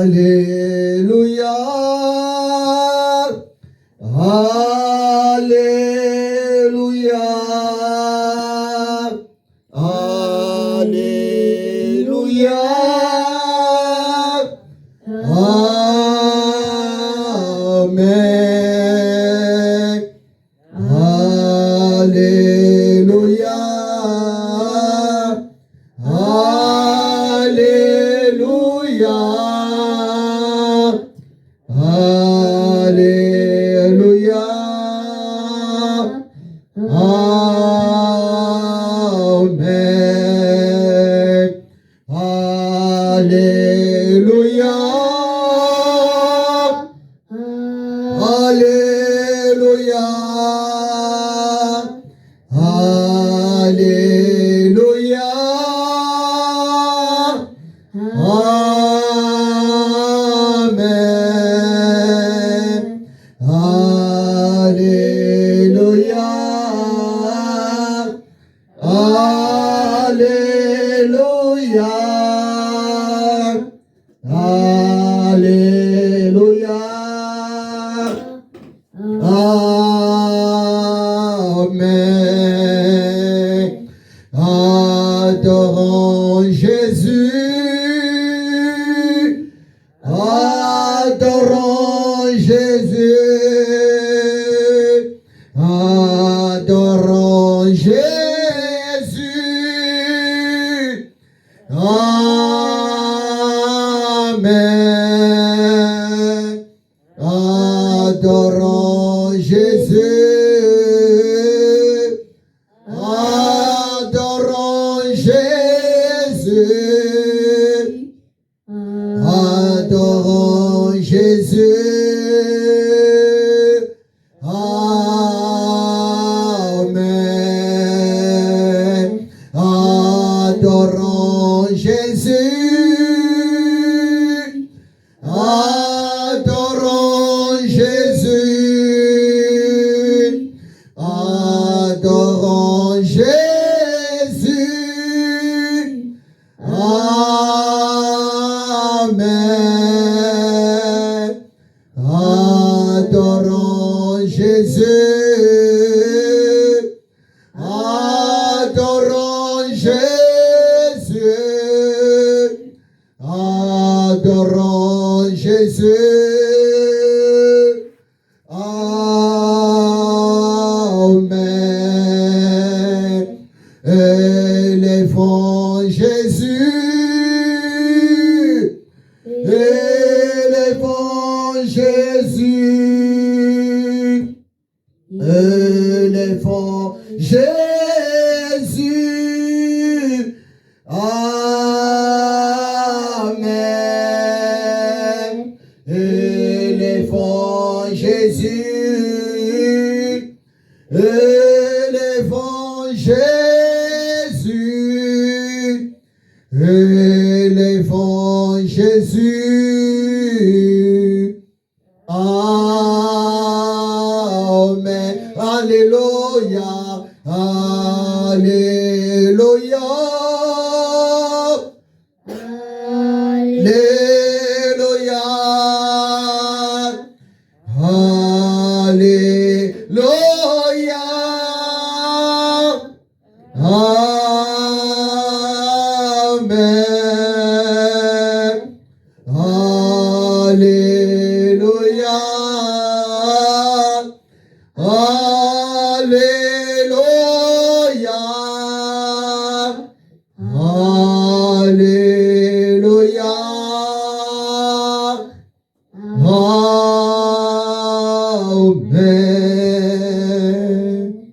Alléluia. Alléluia. Alléluia. Amen. Alléluia. Alléluia. Alléluia. Amen. Alléluia. Alléluia. Alléluia. Amen. Alléluia. Alléluia. Alléluia. Amen. Adorons Jésus. Adorons Jésus. Adorons Jésus. Amen. Adorons Jésus. Adorons Jésus. Adorons Jésus. Amen. Adorons Jésus. Adorons Jésus. Adorons Jésus. Amen. Adorons Jésus. Adorons Jésus. Adorons Jésus. Amen. Élevons Jésus. Élevons Jésus. Élevons Jésus. Amen. Élevons Jésus. Élevons Jésus. Élevons Jésus. Amen. Alléluia. Alléluia. Alléluia. Alléluia. Amen. Alléluia. Alléluia. Alléluia. Amen.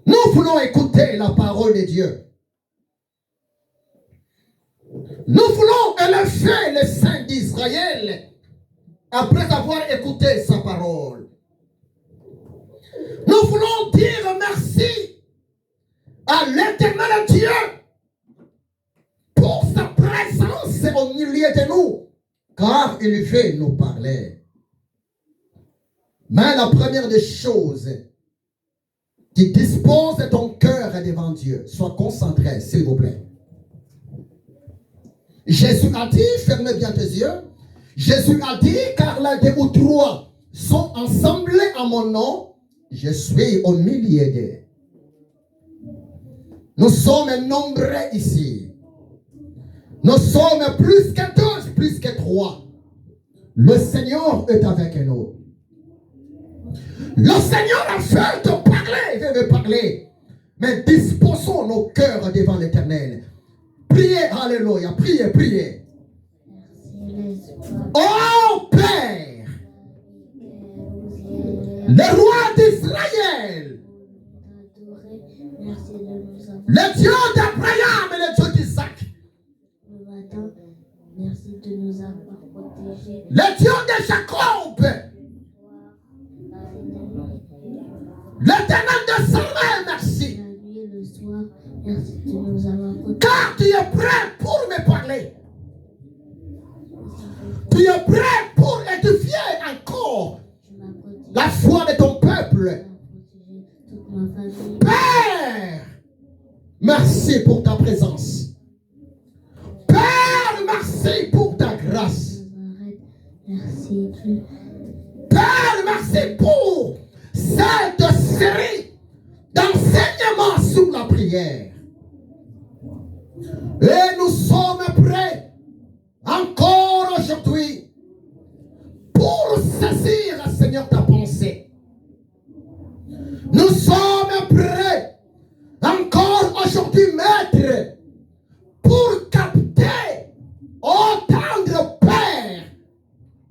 Nous voulons écouter la parole de Dieu. Nous voulons élever les saints d'Israël après avoir écouté sa parole. Nous voulons dire merci à l'Éternel Dieu pour sa présence au milieu de nous, car il veut nous parler. Mais la première des choses, tu disposes de ton cœur devant Dieu. Sois concentré, s'il vous plaît. Jésus a dit, fermez bien tes yeux. Jésus a dit, car là 2 ou 3 sont assemblés à mon nom, je suis au milieu d'eux. Nous sommes nombreux ici. Nous sommes plus que 12, plus que 3. Le Seigneur est avec nous. Le Seigneur a fait de parler, veut me parler. Mais disposons nos cœurs devant l'Éternel. Priez, alléluia, priez, priez. Oh Père, le roi d'Israël, le Dieu d'Abraham et le Dieu d'Isaac, merci de nous avoir protégés. Le Dieu de Jacob, l'Éternel de Samuel, merci. La nuit et le soir, merci de nous avoir protégés. Car tu es prêt pour me parler. Tu es prêt pour édifier encore Tu m'as protégé. la foi de ton peuple. Tu m'as protégé toute ma famille. Père, merci pour ta présence. Père, merci pour ta grâce. Nazareth, merci Dieu. Père, merci pour cette série d'enseignements sur la prière. Et nous sommes prêts encore aujourd'hui pour saisir, Seigneur, ta pensée. Nous sommes prêts encore aujourd'hui, Maître, pour capter, entendre, Père,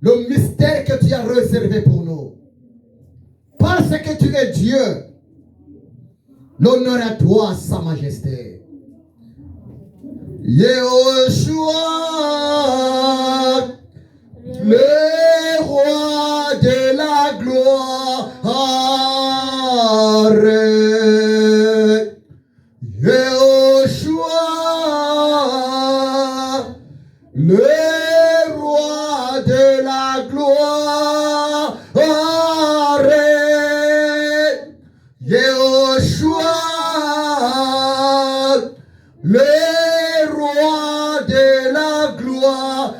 le mystère que tu as réservé pour nous. Parce que tu es Dieu, l'honneur à toi, Sa Majesté. Yehoshua, le roi de la gloire. Yehoshua, le roi de la gloire. Yehoshua, le roi de la gloire.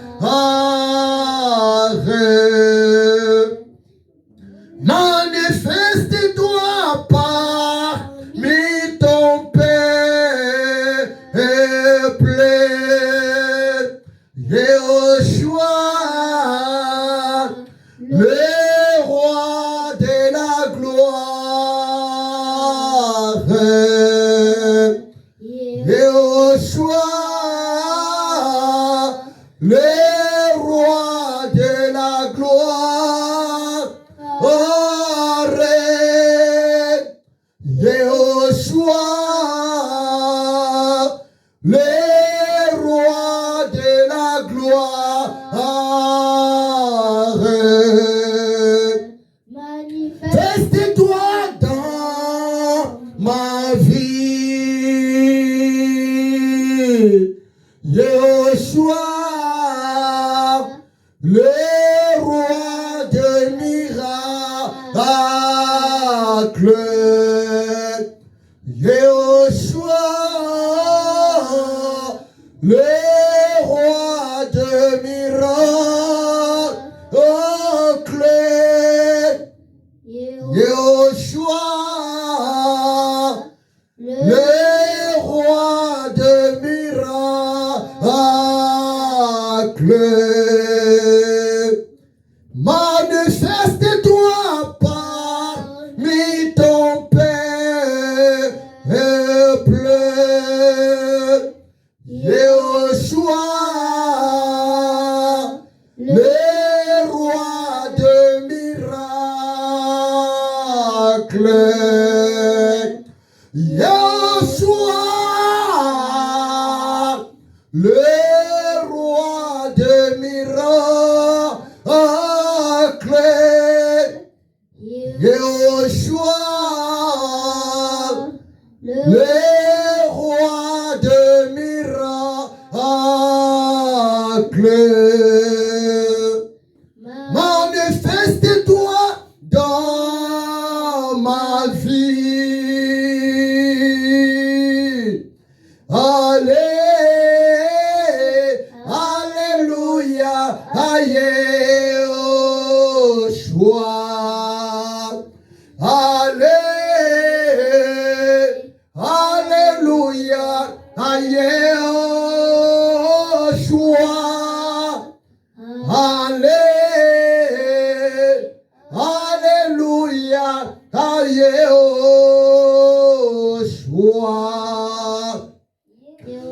Manifeste-toi parmi ton peuple. Yehoshua, le roi de la gloire. Yehoshua, le roi de la gloire. Yehoshua, le roi de la gloire. Manifeste-toi dans ma vie. Yehoshua, le roi de miracles. Yehoshua, le roi de miracles. Yehoshua, le roi de miracles. Manifeste-toi parmi ton peuple. Yehoshua, le roi de miracles. Yehoshua, le roi de miracles. Yehoshua, le roi de miracles. Manifeste-toi dans ma vie. Allez, Yehoshua. Alléluia, à Yehoshua. Alléluia, à Yehoshua.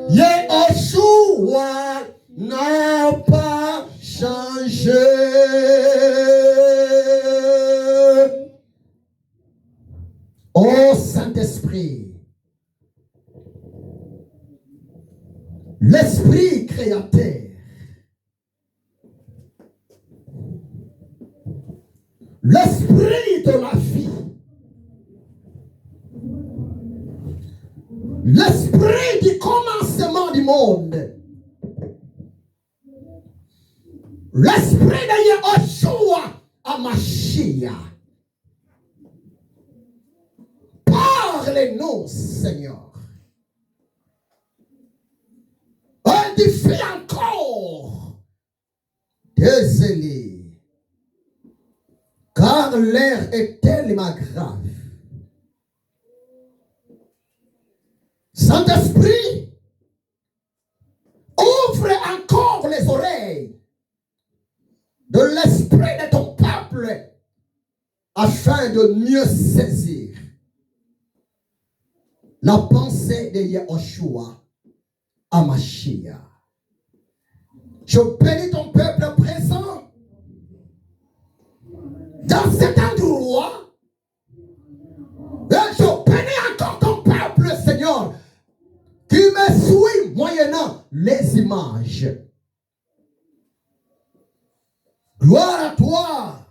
Yehoshua n'a pas changé. Ô Saint-Esprit, l'Esprit créateur, l'Esprit de la vie, l'Esprit du commencement du monde, l'Esprit de Yehoshua HaMashiach, parle-nous, Seigneur. Édifie encore tes élus, car l'air est tellement grave. Saint-Esprit, ouvre encore les oreilles de l'esprit de ton peuple afin de mieux saisir la pensée de Yehoshua HaMashiach. Je bénis ton peuple présent dans cet endroit. Et je bénis encore ton peuple, Seigneur, qui me suit moyennant les images. Gloire à toi,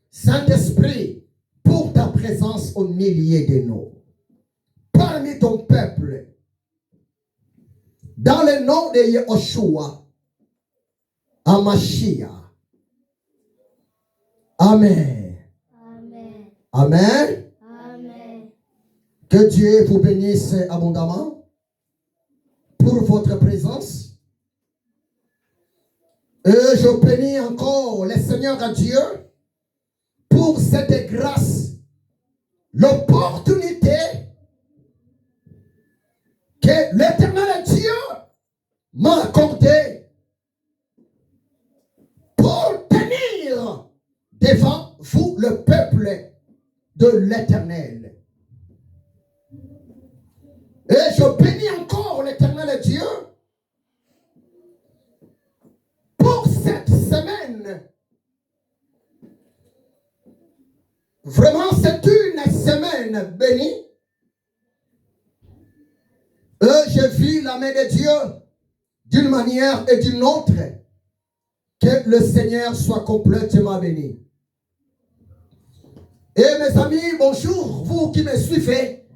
Saint-Esprit, pour ta présence au milieu de nous, parmi ton peuple, dans le nom de Yehoshua HaMashiach. Amen. Amen. Amen. Amen. Que Dieu vous bénisse abondamment pour votre présence. Et je bénis encore le Seigneur à Dieu pour cette grâce, l'opportunité que l'Éternel Dieu m'a accordée pour tenir devant vous le peuple de l'Éternel. Et je bénis encore l'Éternel Dieu pour cette semaine. Vraiment, c'est une semaine bénie. Et j'ai vu la main de Dieu d'une manière et d'une autre. Que le Seigneur soit complètement béni. Et mes amis, bonjour, vous qui me suivez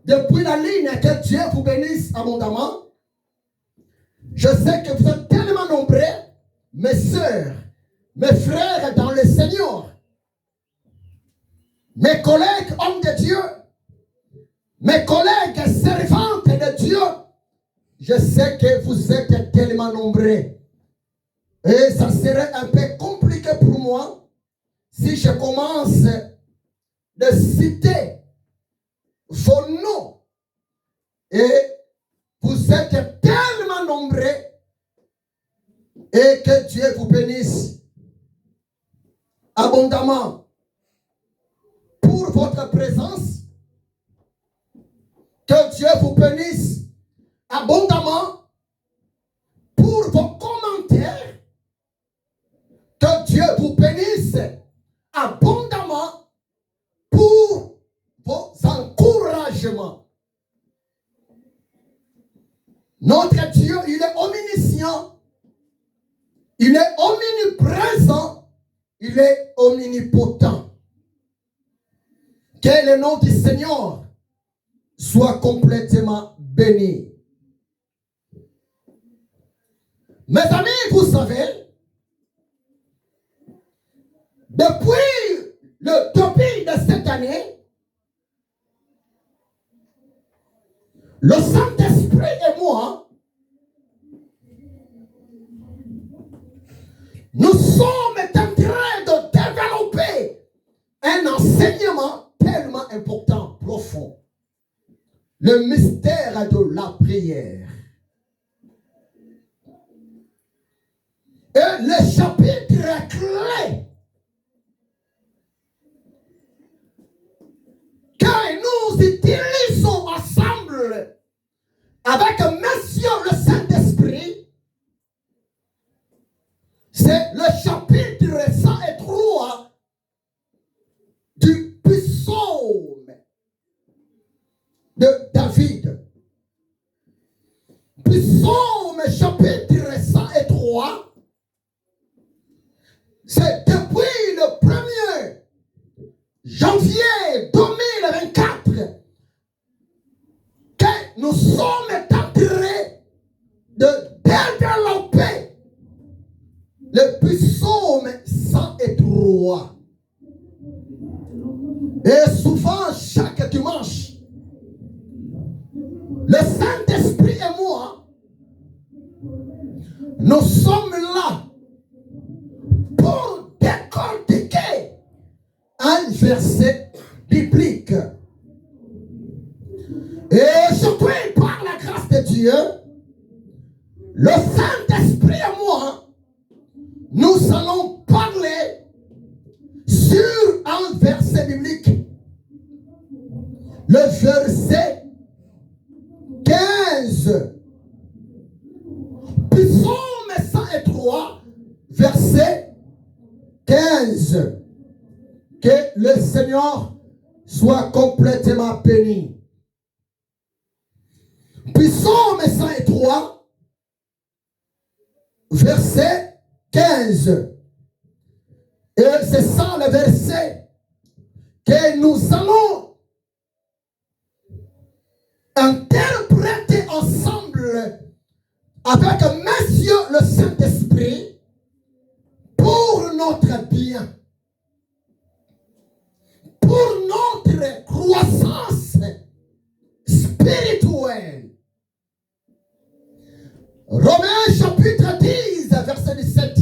depuis la ligne, que Dieu vous bénisse abondamment. Je sais que vous êtes tellement nombreux, mes sœurs, mes frères dans le Seigneur, mes collègues hommes de Dieu, mes collègues servantes de Dieu. Je sais que vous êtes tellement nombreux. Et ça serait un peu compliqué pour moi si je commence de citer vos noms. Et vous êtes tellement nombreux. Et que Dieu vous bénisse abondamment pour votre présence. Que Dieu vous bénisse abondamment pour vos commentaires. Que Dieu vous bénisse abondamment pour vos encouragements. Notre Dieu, il est omniscient, il est omniprésent, il est omnipotent. Que le nom du Seigneur soit complètement béni. Mes amis, vous savez, depuis le début de cette année, le Saint-Esprit et moi, Nous sommes en train de développer un enseignement tellement important, profond. Le mystère de la prière. Et le chapitre clé que nous utilisons ensemble avec Monsieur le Saint-Esprit, c'est le chapitre 103 du psaume de David. Psaume chapitre 103. C'est depuis le 1er janvier 2024 que nous sommes en train de développer le psaume 103. Et souvent, chaque dimanche, le Saint-Esprit et moi, nous sommes là pour décortiquer un verset biblique. Et surtout, par la grâce de Dieu, le Saint-Esprit et moi, nous allons parler sur un verset biblique. Le verset 15. Psaume 103, verset 15. Que le Seigneur soit complètement béni. Psaume 103, verset 15. Et c'est ça le verset que nous allons interpréter ensemble avec Monsieur le Saint-Esprit pour notre bien, pour notre croissance spirituelle. Romains chapitre 10, verset 17.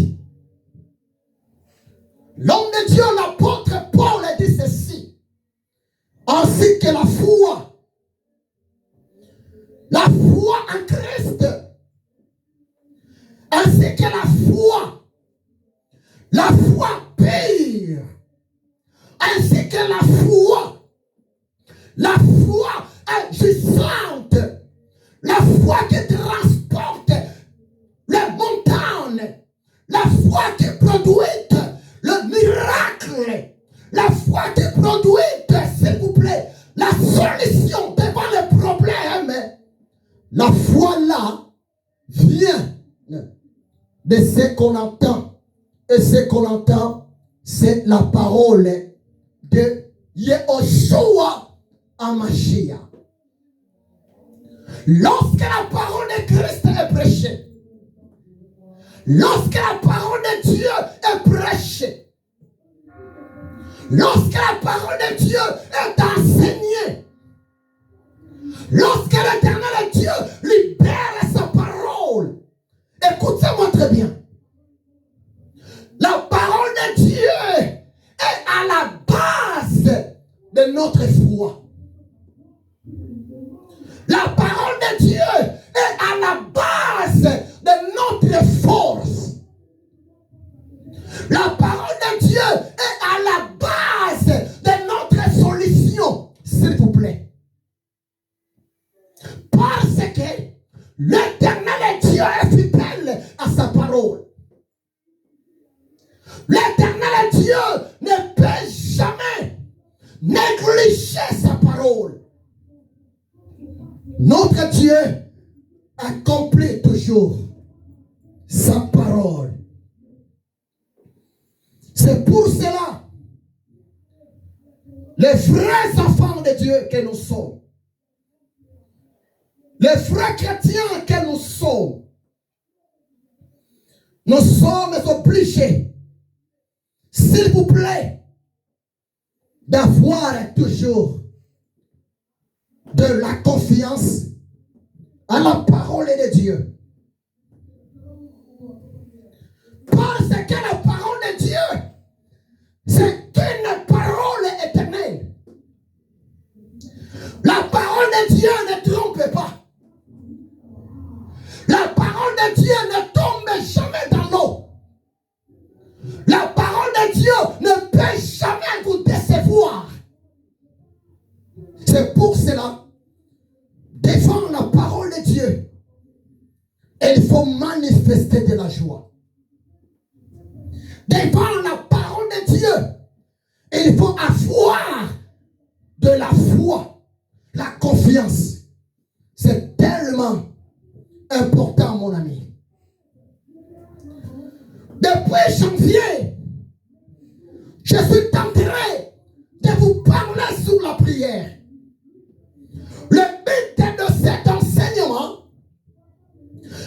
L'homme de Dieu, l'apôtre Paul, a dit ceci. Ainsi que la foi en Christ, ainsi que la foi pure, ainsi que la foi agissante, la foi qui transporte les montagnes, la foi qui produit le miracle, la foi qui produit, s'il vous plaît, la solution devant les problèmes. La foi là vient de ce qu'on entend. Et ce qu'on entend, c'est la parole de Yehoshua HaMashiach. Lorsque la parole de Christ est prêchée, lorsque la parole de Dieu est prêchée, lorsque la parole de Dieu est enseignée, lorsque l'Éternel Dieu libère sa parole, écoutez-moi très bien. La parole de Dieu est à la base de notre foi. La parole de Dieu est à la base de notre force. La parole de Dieu est à la base de notre solution, s'il vous plaît. Parce que l'Éternel Dieu est fidèle à sa parole. L'Éternel Dieu ne peut jamais négliger sa parole. Notre Dieu accomplit toujours sa parole. C'est pour cela, les vrais enfants de Dieu que nous sommes, les vrais chrétiens que nous sommes obligés, s'il vous plaît, d'avoir toujours de la confiance à la parole de Dieu. Parce que peut jamais vous décevoir. C'est pour cela, devant la parole de Dieu, il faut manifester de la joie. Devant la parole de Dieu, il faut avoir de la foi, la confiance. C'est tellement important, mon ami. Depuis janvier, je suis tenté de vous parler sur la prière. Le but de cet enseignement,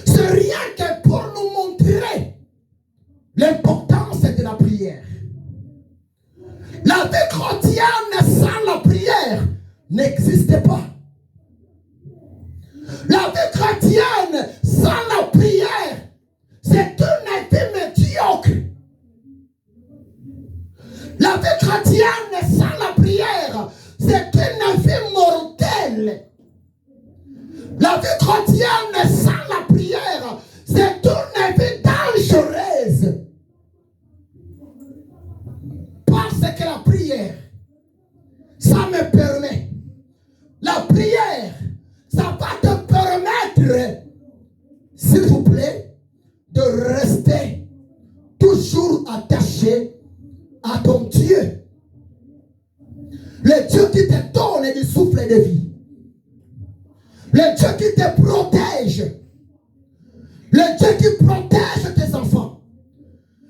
c'est rien que pour nous montrer l'importance de la prière. La vie chrétienne sans la prière n'existe pas. La vie chrétienne sans la prière, c'est une vie médiocre. La vie chrétienne sans la prière, c'est une vie mortelle. La vie chrétienne sans la prière, c'est une vie dangereuse. Parce que la prière, ça me permet. La prière, ça va te permettre, s'il vous plaît, de rester toujours attaché à ton Dieu. Le Dieu qui te donne du souffle de vie. Le Dieu qui te protège. Le Dieu qui protège tes enfants.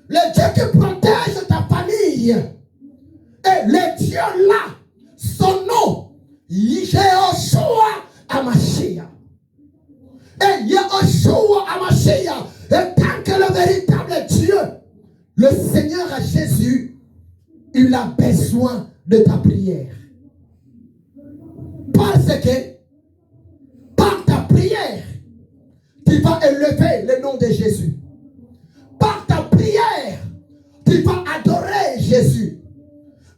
Le Dieu qui protège ta famille. Et le Dieu là, son nom, Yehoshua Hamashiach. Et Yehoshua Hamashiach est tant que le véritable Dieu. Le Seigneur Jésus, il a besoin de ta prière. Parce que par ta prière, tu vas élever le nom de Jésus. Par ta prière, tu vas adorer Jésus.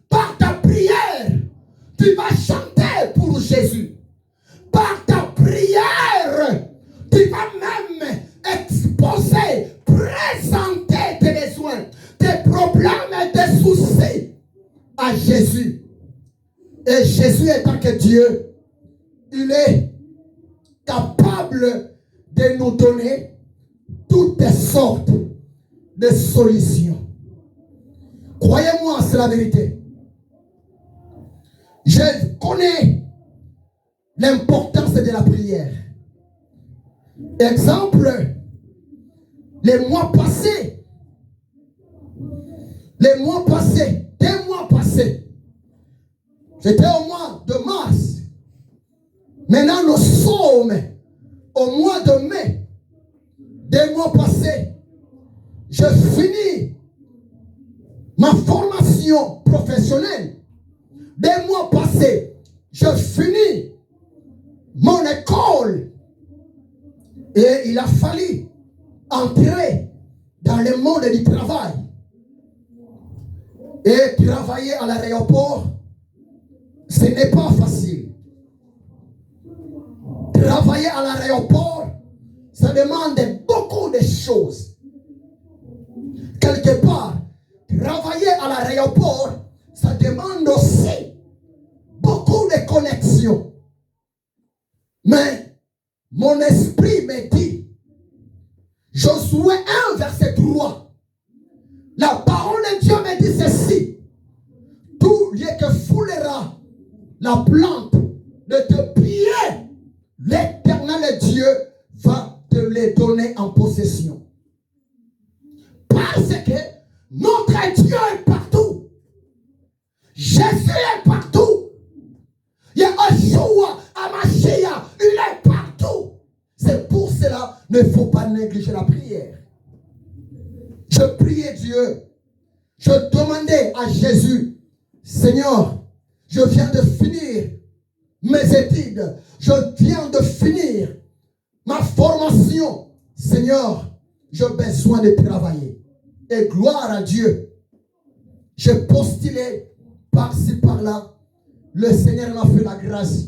Par ta prière, tu vas chanter pour Jésus. Par ta prière, tu vas même exposer, présenter tes besoins, tes problèmes et tes soucis à Jésus. Et Jésus étant que Dieu, il est capable de nous donner toutes sortes de solutions. Croyez-moi, c'est la vérité. Je connais l'importance de la prière. Exemple, les mois passés, 2 mois passés, c'était au mois de mars. Maintenant, nous sommes au mois de mai. 2 mois passés, je finis ma formation professionnelle. 2 mois passés, je finis mon école. Et il a fallu entrer dans le monde du travail. Et travailler à l'aéroport, ce n'est pas facile. Travailler à l'aéroport, ça demande beaucoup de choses. Quelque part, travailler à l'aéroport, ça demande aussi beaucoup de connexions. Mais mon esprit me dit, Josué 1, verset 3, la parole de Dieu me dit ceci: tout lieu que foulera la plante de tes pieds, l'Éternel Dieu va te les donner en possession. Parce que notre Dieu est partout. Jésus est partout. Yehoshua Hamashiach, il est partout. C'est pour cela qu'il ne faut pas négliger la prière. Je priais Dieu. Je demandais à Jésus, Seigneur, je viens de finir mes études. Je viens de finir ma formation. Seigneur, j'ai besoin de travailler. Et gloire à Dieu. J'ai postulé par-ci, par-là. Le Seigneur m'a fait la grâce.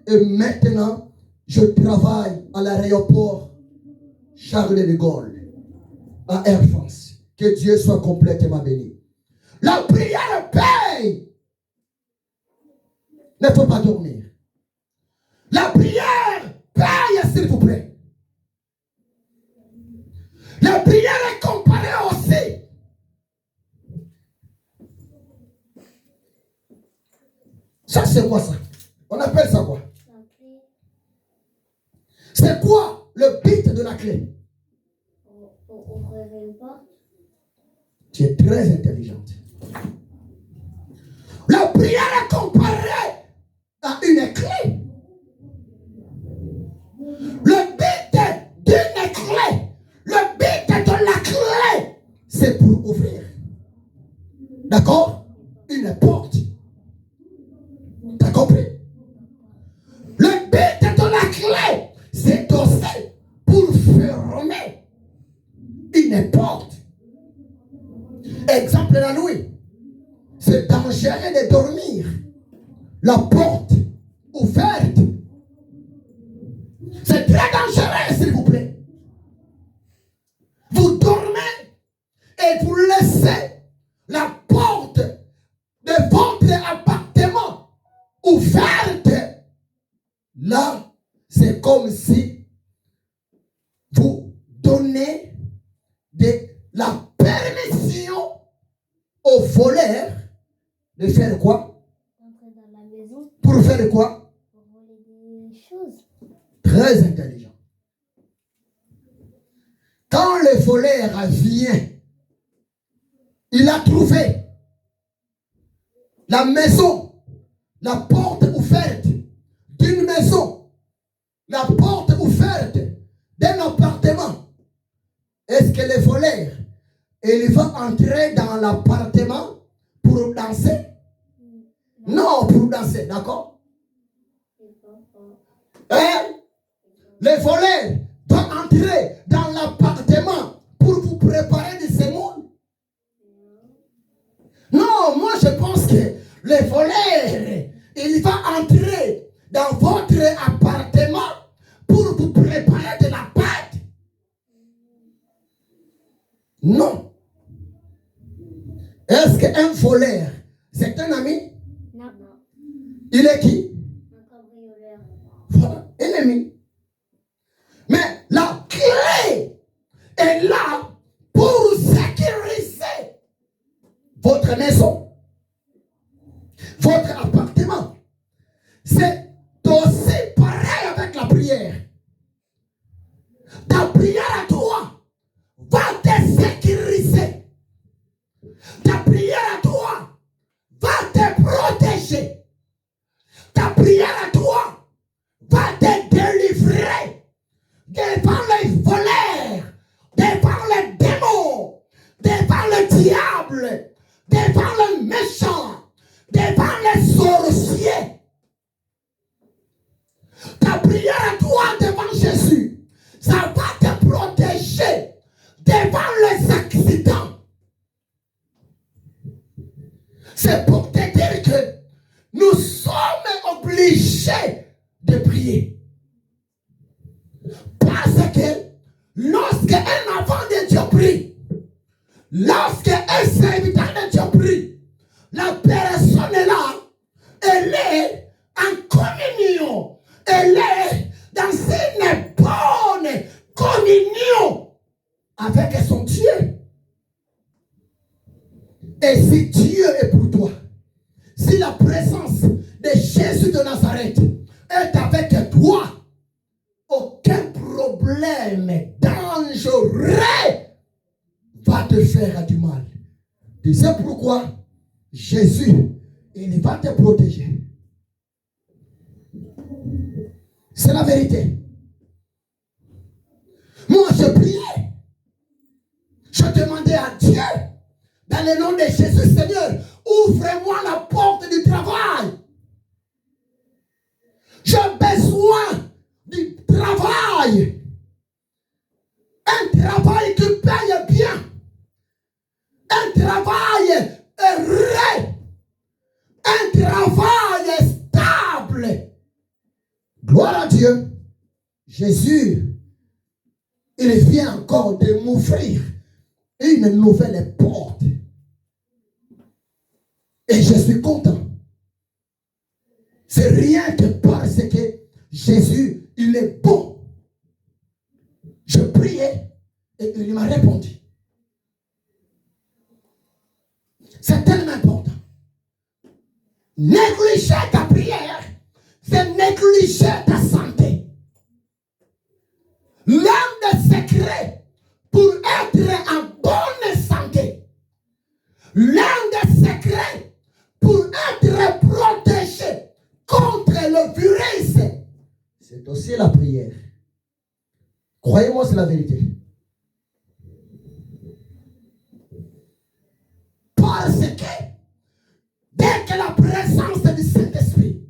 Et maintenant, je travaille à l'aéroport Charles de Gaulle, à Air France. Que Dieu soit complètement béni. La prière paye. Il ne faut pas dormir. La prière paye, s'il vous plaît. La prière est comparée aussi. Ça, c'est quoi ça? On appelle ça quoi? C'est quoi le but de la clé? Ouvrir une porte. Tu es très intelligente. La prière est comparée à une clé. Le but d'une clé, le but de la clé, c'est pour ouvrir. D'accord? Une porte. T'as compris? Le but de la clé, c'est aussi pour fermer une porte. Exemple la nuit. C'est dangereux de dormir. La porte ouverte. C'est très dangereux, s'il vous plaît. Vous dormez et vous laissez la porte de votre appartement ouverte. Là, c'est comme si vous donnez de la permission aux voleurs de faire quoi? Entrer dans la maison. Pour faire quoi? Pour voler des choses. Très intelligent. Quand le voleur vient, il a trouvé la maison, la porte ouverte d'une maison, la porte ouverte d'un appartement. Est-ce que le voleur, il va entrer dans l'appartement pour danser? Non, pour danser, d'accord? Hein? Le voleur va entrer dans l'appartement pour vous préparer de ce monde? Non, moi je pense que le voleur, il va entrer dans votre appartement pour vous préparer de la pâte. Non. Est-ce qu'un voleur, c'est un ami? Non. Il est qui? Un cambrioleur. Voilà, ennemi. Mais la clé est là pour sécuriser votre maison, votre appartement. C'est aussi pareil avec la prière. Ta prière à toi va te sécuriser. Ta prière à toi va te protéger. Ta prière à toi va te délivrer devant les voleurs, devant les démons, devant le diable, devant le méchant, devant les sorciers. Ta prière à toi devant Jésus, ça va te protéger devant les accidents. C'est pour te dire que nous sommes obligés de prier. Parce que lorsque un enfant de Dieu prie, lorsque un serviteur de Dieu prie, la personne est là, elle est en communion, elle est dans une bonne communion avec son Dieu. Et si Dieu est pour toi, si la présence de Jésus de Nazareth est avec toi, aucun problème dangereux va te faire du mal. Tu sais pourquoi? Jésus, il va te protéger. C'est la vérité. Moi, je priais. Je demandais à Dieu, dans le nom de Jésus, Seigneur, ouvre-moi la porte du travail. J'ai besoin du travail. Un travail qui paye bien. Un travail heureux. Un travail stable. Gloire à Dieu. Jésus, il vient encore de m'ouvrir une nouvelle porte. Et je suis content. C'est rien que parce que Jésus, il est bon. Je priais et il m'a répondu. C'est tellement important. Négliger ta prière, c'est négliger ta santé. L'un des secrets pour être en bonne santé, l'un des secrets pour être protégé contre le virus, c'est aussi la prière. Croyez-moi, c'est la vérité. Parce que dès que la présence du Saint-Esprit,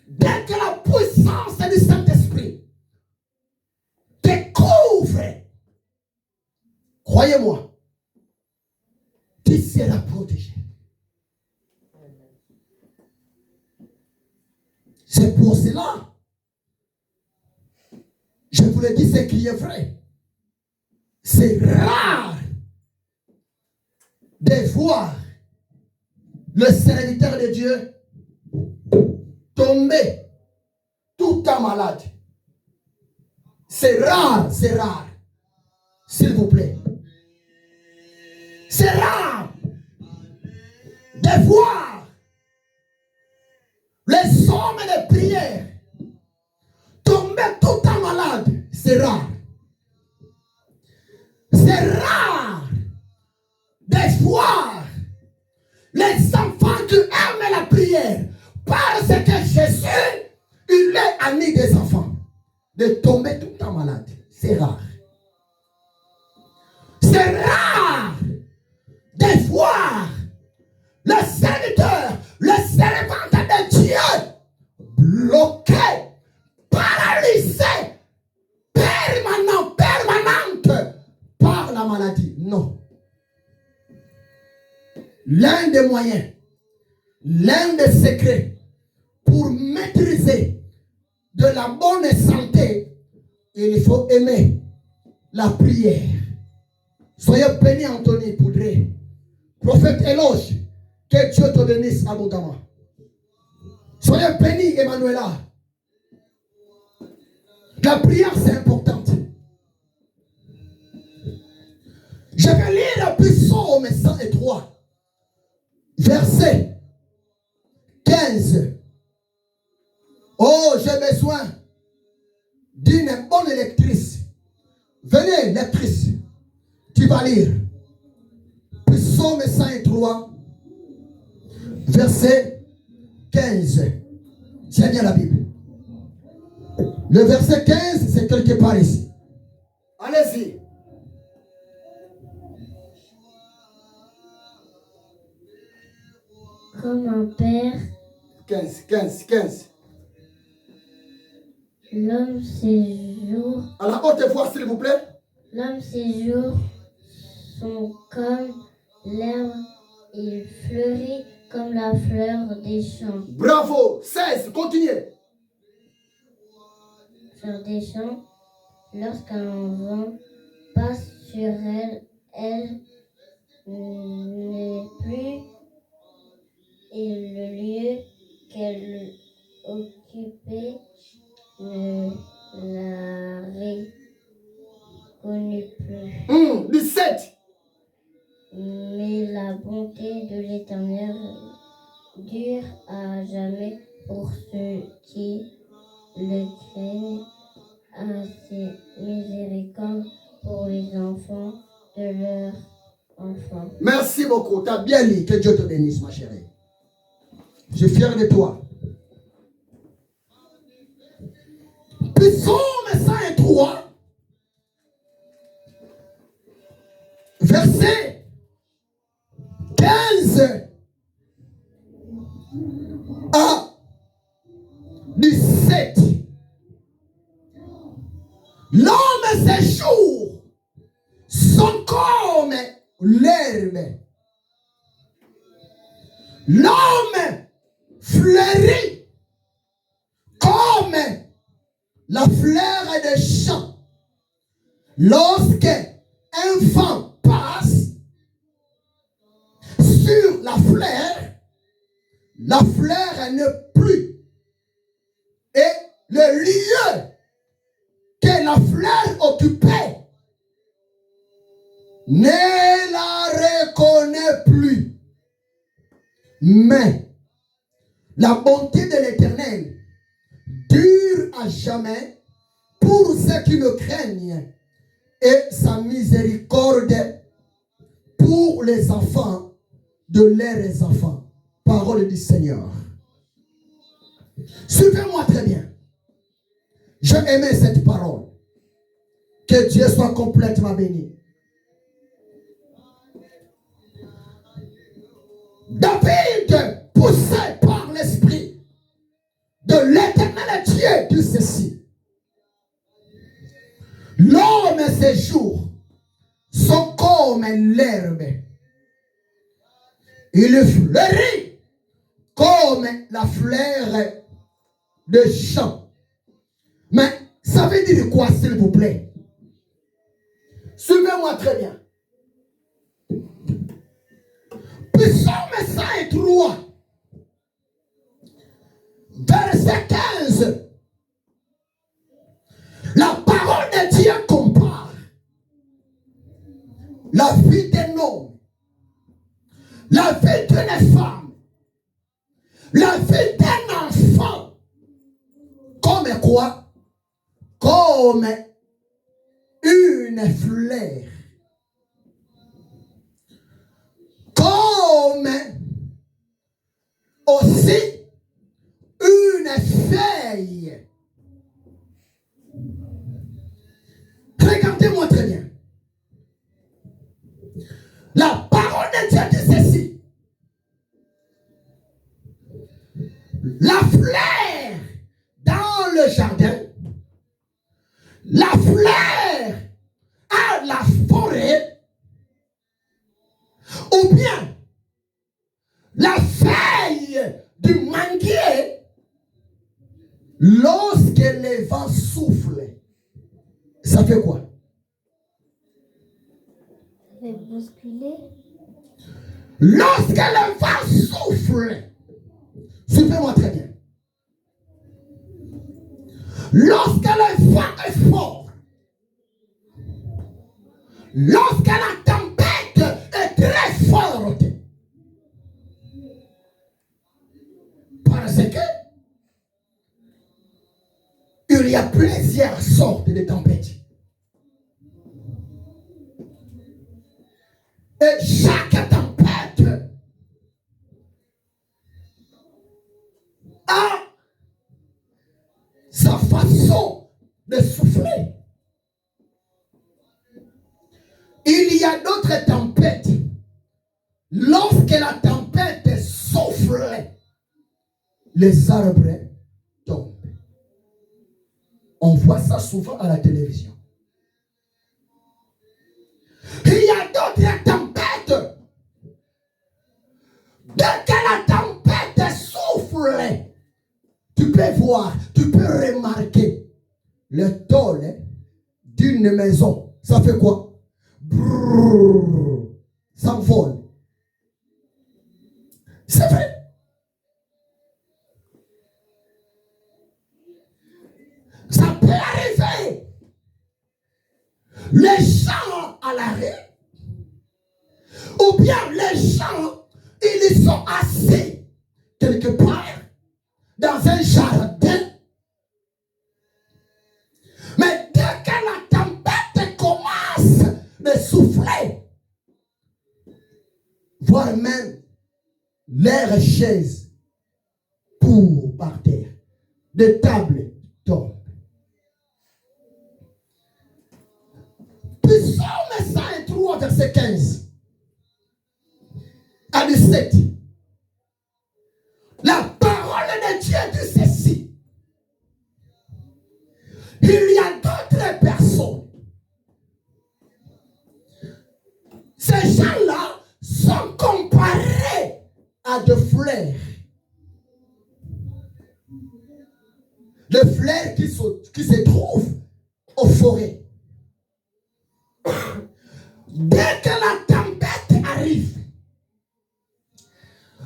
dès que la puissance du Saint-Esprit te couvre, croyez-moi, tu seras protégé. C'est pour cela, je vous le dis, ce qui est vrai. C'est rare de voir le serviteur de Dieu tomber tout en malade. C'est rare, s'il vous plaît. C'est rare de voir les hommes de prière tomber tout en malade. C'est rare. C'est rare de voir les enfants qui aiment la prière, parce que Jésus, il est ami des enfants, de tomber tout en malade. C'est rare. C'est rare de voir le serviteur, le servant de Dieu bloqué, paralysé, permanente par la maladie. Non. L'un des moyens, l'un des secrets pour maîtriser de la bonne santé, il faut aimer la prière. Soyez béni, Anthony Poudré. Prophète Éloge, que Dieu te bénisse abondamment. Soyez béni, Emmanuela. La prière, c'est importante. Je vais lire Psaume 103. Verset 15. Oh, j'ai besoin d'une bonne lectrice. Venez, lectrice. Tu vas lire. Psaume 103. Verset 15. C'est bien la Bible. Le verset 15, c'est quelque part ici. Allez-y. Comme un père, 15. l'homme séjour. À la haute voix, s'il vous plaît. L'homme séjour sont comme l'herbe, il fleurit comme la fleur des champs. Bravo. 16, continuez. Fleur des champs, lorsqu'un vent passe sur elle, elle n'est plus, et le lieu qu'elle occupait ne la reconnaît plus. 17. Mais la bonté de l'Éternel dure à jamais pour ceux qui le craignent, à ses miséricordes pour les enfants de leurs enfants. Merci beaucoup. Tu as bien lu. Que Dieu te bénisse, ma chérie. Je suis fier de toi. Psaume 103, verset 15 à 17. L'homme séjour sont comme l'herbe. L'homme fleurit comme la fleur des champs. Lorsque un vent passe sur la fleur, la fleur n'est plus. Et le lieu que la fleur occupait ne la reconnaît plus. Mais la bonté de l'Éternel dure à jamais pour ceux qui le craignent, et sa miséricorde pour les enfants de leurs enfants. Parole du Seigneur. Suivez-moi très bien. J'ai aimé cette parole. Que Dieu soit complètement béni. David, poussé par l'Esprit de l'Éternel Dieu, dit ceci. L'homme et ses jours sont comme l'herbe. Il fleurit comme la fleur de champ. Mais ça veut dire quoi, s'il vous plaît? Suivez-moi très bien. Psaume 103, verset 15. La parole de Dieu compare la vie d'un homme, la vie d'une femme, la vie d'un enfant, comme quoi? Comme une fleur. Comme aussi une feuille. Regardez-moi très bien. La parole de Dieu dit ceci. La fleur dans le jardin, la fleur à la forêt, ou bien la feuille du manguier, lorsque les vents soufflent, ça fait quoi? Ça fait bousculer. Lorsque le vent souffle, suivez-moi très bien. Lorsque le vent est fort, lorsque la tempête est très forte, parce que il y a plusieurs sortes de tempêtes. Et chaque tempête a sa façon de souffler. Il y a d'autres tempêtes. Lorsque la tempête souffle, les arbres tombent. On voit ça souvent à la télévision. Il y a d'autres tempêtes. Dès que la tempête souffle, tu peux voir, tu peux remarquer le tôle d'une maison. Ça fait quoi? Brrr, ça vole. C'est vrai. Ça peut arriver. Les gens à l'arrêt, ou bien les gens, ils sont assis quelque part dans un jardin. Mais dès que la tempête commence de souffler, voire même leurs chaises pour par terre, des tables tombent. Psaume 103, verset 15 à 17. La parole de Dieu dit ceci. Il y a d'autres personnes. Ces gens-là sont comparés à des fleurs. Des fleurs qui se trouvent aux forêts. Dès que la tempête arrive,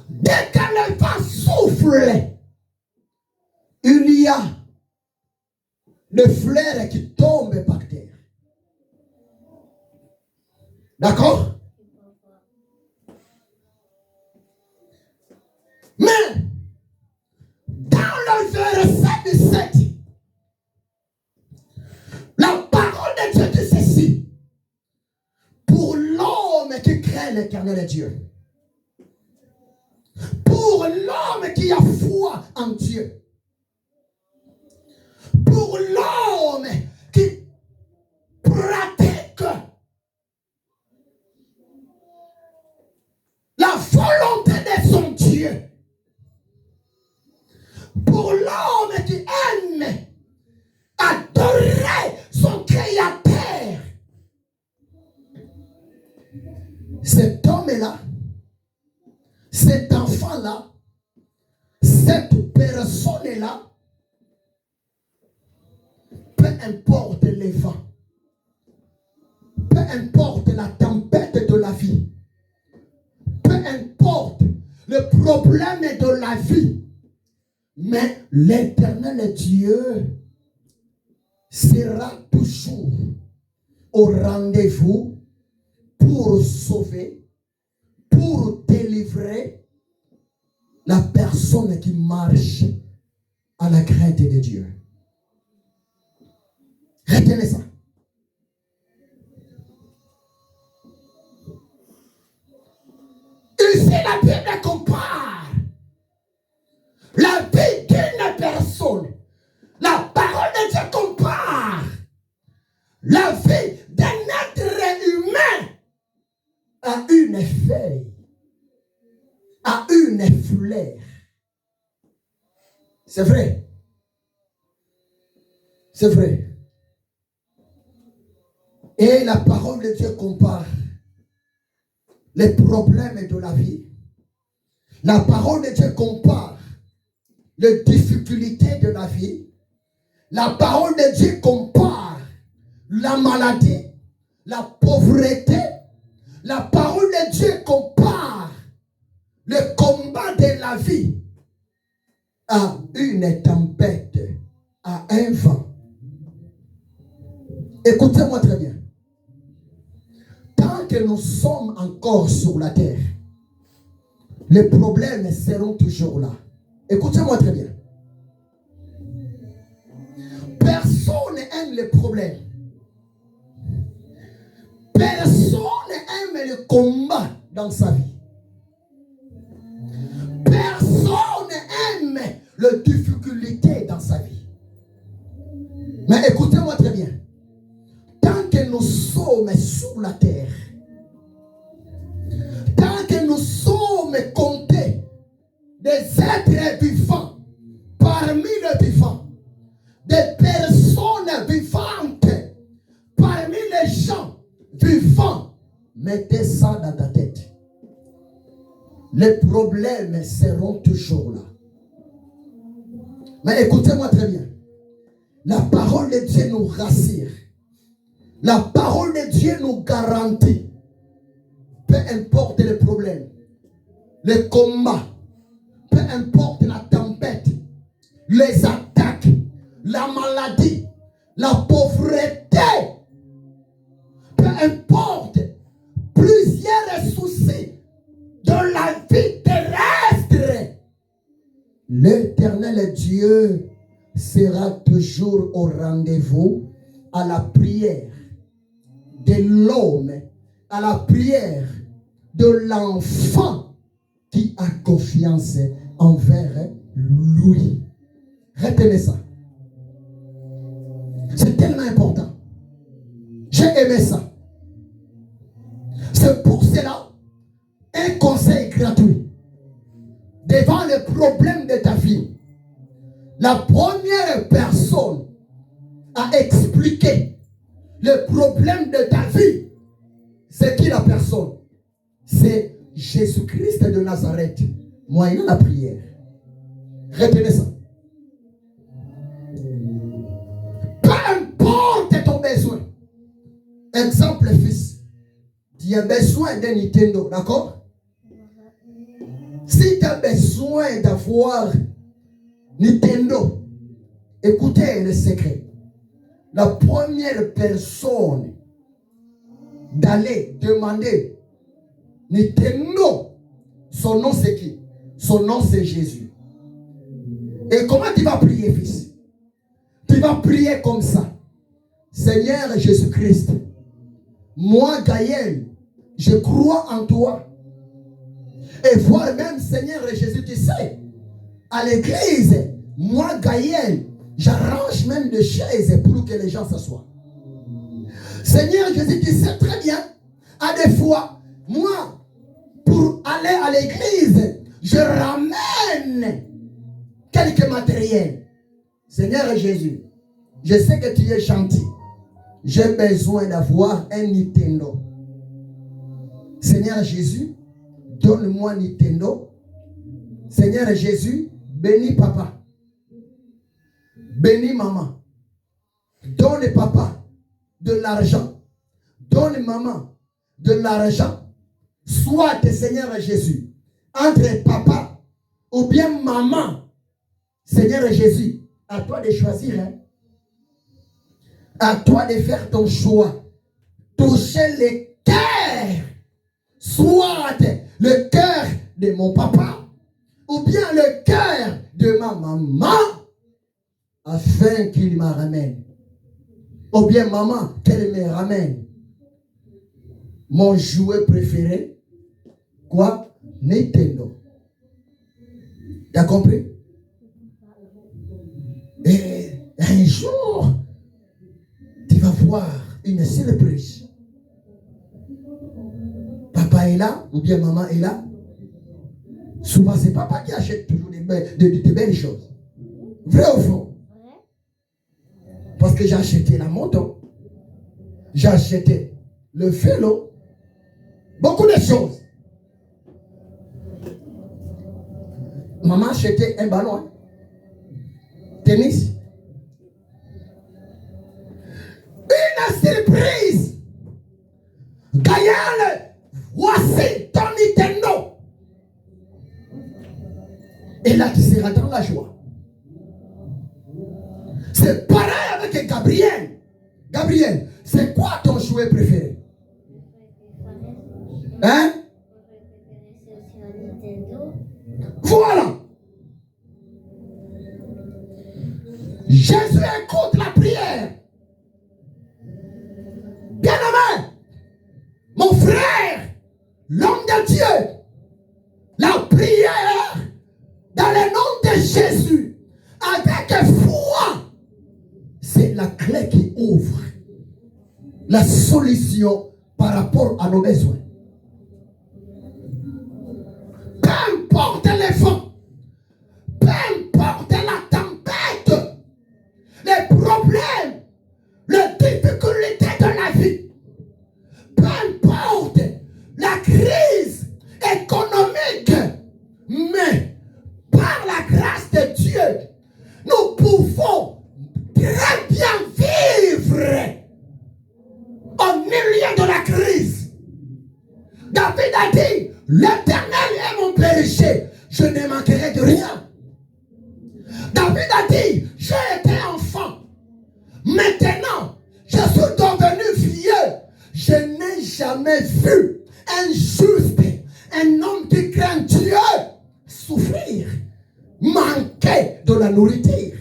dès que le vent souffle, souffle, il y a des fleurs qui tombent par terre. D'accord? Mais, dans le verset 17, la parole de Dieu dit ceci. Pour l'homme qui craint l'Éternel Dieu. Pour l'homme qui a foi en Dieu. Pour l'homme qui pratique la volonté de son Dieu. Pour l'homme qui aime adorer son Créateur. Cet homme-là, cet enfant-là, cette personne-là, peu importe les vents, peu importe la tempête de la vie, peu importe le problème de la vie, mais l'Éternel Dieu sera toujours au rendez-vous pour sauver, pour délivrer la personne qui marche à la crainte de Dieu. Retenez ça. Ici, la Bible compare la vie d'une personne. La parole de Dieu compare la vie d'un être humain à une feuille, à une fleur. C'est vrai. C'est vrai. Et la parole de Dieu compare les problèmes de la vie. La parole de Dieu compare les difficultés de la vie. La parole de Dieu compare la maladie, la pauvreté. La parole de Dieu compare le combat de la vie à une tempête, à un vent. Écoutez-moi très bien. Tant que nous sommes encore sur la terre, les problèmes seront toujours là. Écoutez-moi très bien. Personne n'aime les problèmes. Personne n'aime le combat dans sa vie. Personne n'aime les difficultés dans sa vie. Mais écoutez-moi très bien. Tant que nous sommes sur la terre, tant que nous sommes comptés des êtres vivants, parmi les vivants, des personnes vivantes, parmi les gens vivants, mettez ça dans ta tête. Les problèmes seront toujours là. Mais écoutez-moi très bien. La parole de Dieu nous rassure. La parole de Dieu nous garantit. Peu importe les problèmes, les combats, peu importe la tempête, les attaques, la maladie, la pauvreté, peu importe plusieurs soucis de la vie terrestre, l'Éternel Dieu sera toujours au rendez-vous à la prière de l'homme, à la prière de l'enfant qui a confiance envers lui. Retenez ça. C'est tellement important. J'ai aimé ça. C'est pour cela un conseil gratuit. Devant les problèmes de ta vie, la première personne à expliquer le problème de ta vie, c'est qui la personne? C'est Jésus-Christ de Nazareth, moyennant la prière. Retenez ça. Peu importe ton besoin. Exemple, fils. Tu as besoin d'un Nintendo, d'accord? Si tu as besoin d'avoir Nintendo, écoutez le secret. La première personne d'aller demander Nintendo, son nom c'est qui? Son nom c'est Jésus. Et comment tu vas prier, fils? Tu vas prier comme ça. Seigneur Jésus-Christ, moi, Gaël, je crois en toi. Et voir même, Seigneur Jésus, tu sais, à l'église, moi, Gaël, j'arrange même des chaises pour que les gens s'assoient. Seigneur Jésus, tu sais très bien, à des fois, moi, pour aller à l'église, je ramène quelques matériels. Seigneur Jésus, je sais que tu es gentil. J'ai besoin d'avoir un Nintendo. Seigneur Jésus, donne-moi Nintendo. Seigneur Jésus, bénis papa. Bénis maman. Donne papa de l'argent. Donne maman de l'argent. Soit, Seigneur Jésus, entre papa ou bien maman. Seigneur Jésus, à toi de choisir. Hein? À toi de faire ton choix. Toucher le cœur. Soit le cœur de mon papa ou bien le cœur de ma maman afin qu'il me ramène. Ou bien maman, qu'elle me ramène mon jouet préféré. Quoi? Nintendo. T'as compris? Et un jour, tu vas voir une surprise. Papa est là, ou bien maman est là. Souvent, c'est papa qui achète toujours de belles choses. Vrai ou faux? Parce que j'ai acheté la moto. J'ai acheté le vélo. Beaucoup de choses. Maman a acheté un ballon. Hein? Tennis. Une surprise. Gaël, voici ton Nintendo. Et là, tu seras dans la joie. C'est pareil avec Gabriel. Gabriel, c'est quoi ton jouet préféré? Hein? Voilà. Jésus écoute la prière. Bien-aimé, mon frère, l'homme de Dieu, la prière dans le nom de Jésus, avec foi, c'est la clé qui ouvre la solution par rapport à nos besoins. Peu importe les vents, peu importe la tempête, les problèmes, les difficultés de la vie, peu importe la crise économique, mais par la grâce de Dieu, nous pouvons très bien vivre au milieu de la crise. David a dit, l'Éternel est mon berger, je ne manquerai de rien. David a dit, j'ai été enfant, maintenant je suis devenu vieux, je n'ai jamais vu un juste, un homme qui craint Dieu souffrir, manquer de la nourriture.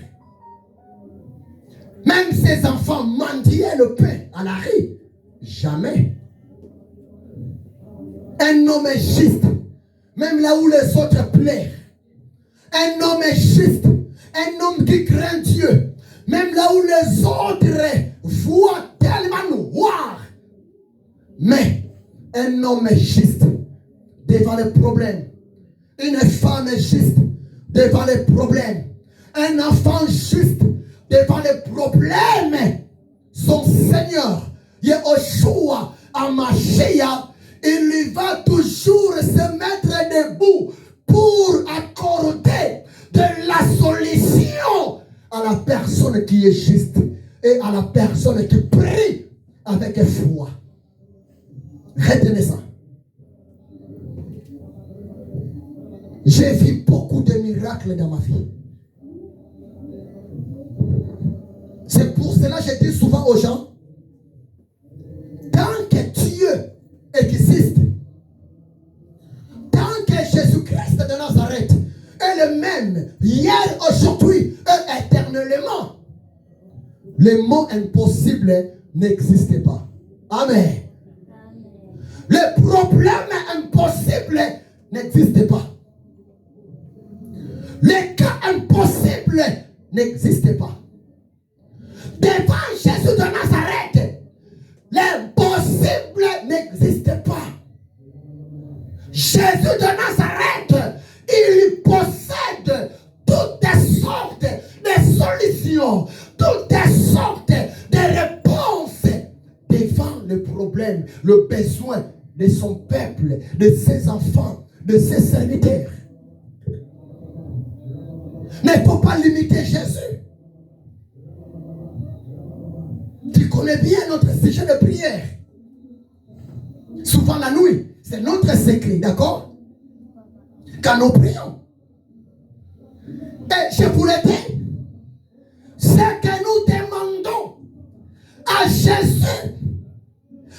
Même ses enfants mendiaient le pain à la rue. Jamais. Un homme est juste, même là où les autres pleurent. Un homme est juste, un homme qui craint Dieu, même là où les autres voient tellement noir. Mais un homme est juste devant les problèmes. Une femme est juste devant les problèmes. Un enfant juste devant les problèmes. Son Seigneur, Yeshua HaMashiach, il va toujours se mettre debout pour accorder de la solution à la personne qui est juste et à la personne qui prie avec foi. Retenez ça. J'ai vu beaucoup de miracles dans ma vie. C'est pour cela que je dis souvent aux gens, tant que Dieu existe, tant que Jésus-Christ de Nazareth est le même, hier, aujourd'hui et éternellement, le mot impossible n'existe pas. Amen. Le problème impossible n'existe pas. Les cas impossibles n'existent pas. Devant Jésus de Nazareth, l'impossible n'existe pas. Jésus de Nazareth, il possède toutes sortes de solutions, toutes sortes de réponses devant le problème, le besoin de son peuple, de ses enfants, de ses serviteurs. Mais il ne faut pas limiter Jésus. Tu connais bien notre sujet de prière. Souvent la nuit, c'est notre secret, d'accord? Quand nous prions. Et je vous le dis, ce que nous demandons à Jésus,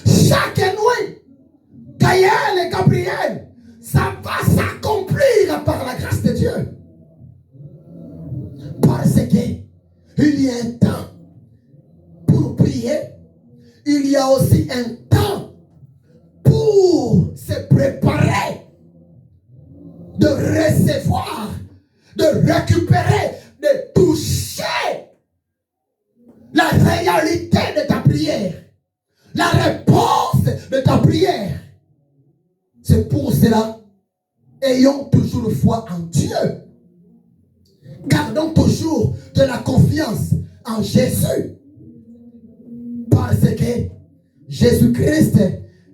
chaque nuit, Gaël et Gabriel, ça va s'accomplir par la grâce de Dieu. Parce qu'il y a un temps pour prier, il y a aussi un temps pour se préparer, de recevoir, de récupérer, de toucher la réalité de ta prière, la réponse de ta prière. C'est pour cela, ayons toujours foi en Dieu. Gardons toujours de la confiance en Jésus. Parce que Jésus-Christ,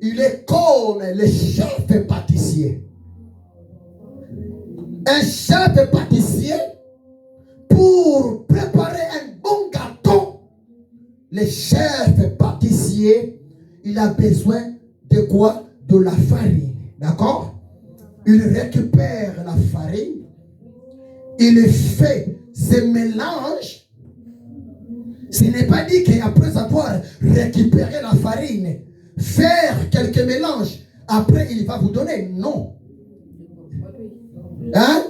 il est comme le chef pâtissier. Un chef pâtissier, pour préparer un bon gâteau, le chef pâtissier, il a besoin de quoi? De la farine. D'accord? Il récupère la farine, il fait ce mélange. Ce n'est pas dit qu'après avoir récupéré la farine, faire quelques mélanges, après il va vous donner. Non. Hein?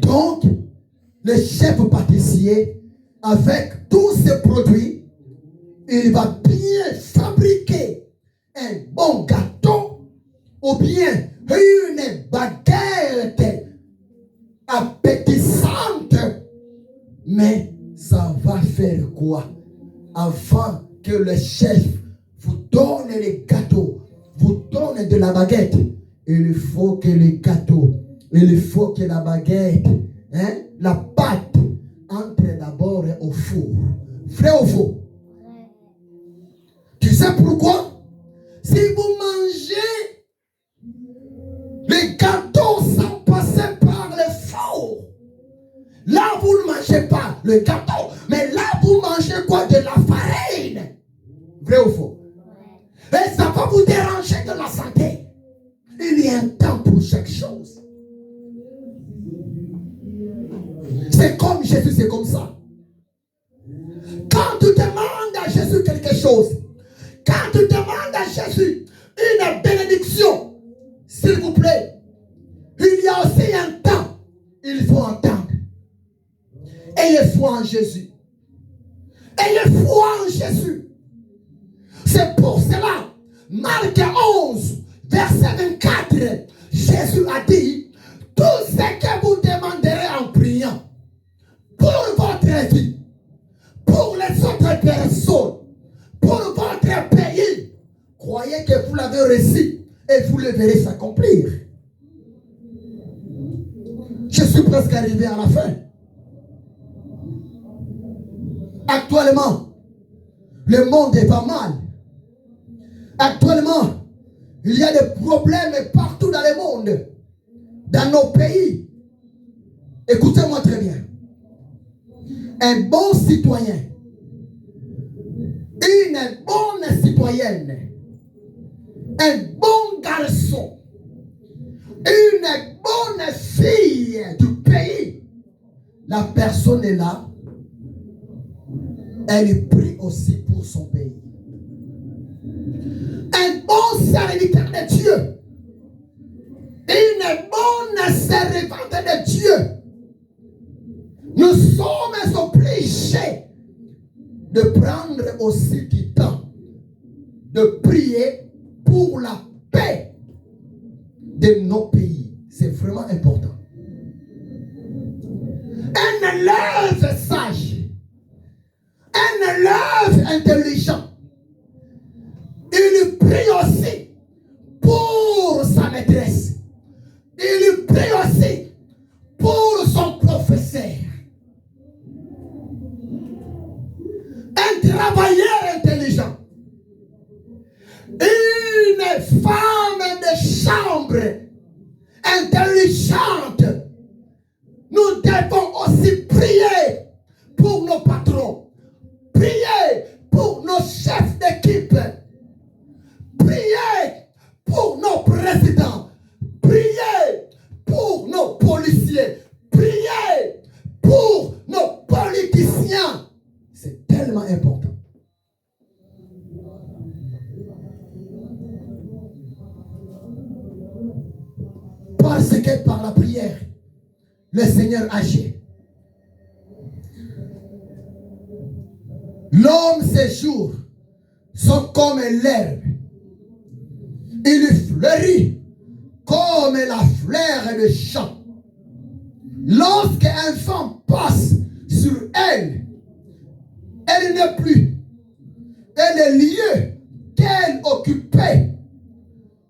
Donc, le chef pâtissier, avec tous ces produits, il va bien fabriquer un bon gâteau ou bien une baguette appétissante. Mais ça va faire quoi? Avant que le chef vous donne les gâteaux, vous donne de la baguette, il faut que les gâteaux, il faut que la baguette, la pâte, entre d'abord au four. Vrai ou faux? Tu sais pourquoi? Si vous mangez les gâteaux sans passer par le four, là vous ne mangez pas le gâteau, mais là vous mangez quoi? De la farine. Vrai ou faux? Et ça va vous déranger de la santé. Il y a un temps pour chaque chose. C'est comme Jésus, c'est comme ça. Quand tu demandes à Jésus quelque chose, quand tu demandes à Jésus une bénédiction, s'il vous plaît, il y a aussi un temps, il faut entendre. Ayez foi en Jésus. Ayez foi en Jésus. C'est pour cela, Marc 11, verset 24, Jésus a dit, tout ce que vous demanderez en priant, pour votre vie, pour les autres personnes, pour votre pays, croyez que vous l'avez reçu et vous le verrez s'accomplir. Je suis presque arrivé à la fin. Actuellement, le monde est pas mal. Actuellement, il y a des problèmes partout dans le monde, dans nos pays. Écoutez-moi très bien. Un bon citoyen, une bonne citoyenne, un bon garçon, une prière du pays, la personne est là, elle prie aussi pour son pays. Un bon serviteur de Dieu, une bonne servante de Dieu, nous sommes obligés de prendre aussi du temps de prier pour la paix de nos pays. C'est vraiment important. Un élève sage, un élève intelligent, il prie aussi pour sa maîtresse. Il prie aussi pour son professeur. Un travailleur intelligent, une femme de chambre intelligente. Nous devons aussi prier pour nos patrons, prier pour nos chefs d'équipe, prier pour nos présidents, prier pour nos policiers, prier pour nos politiciens. C'est tellement important. Parce que par la prière, le Seigneur agit. L'homme, ses jours sont comme l'herbe. Il fleurit comme la fleur de champ. Lorsqu'un vent passe sur elle, elle n'est plus. Et le lieu qu'elle occupait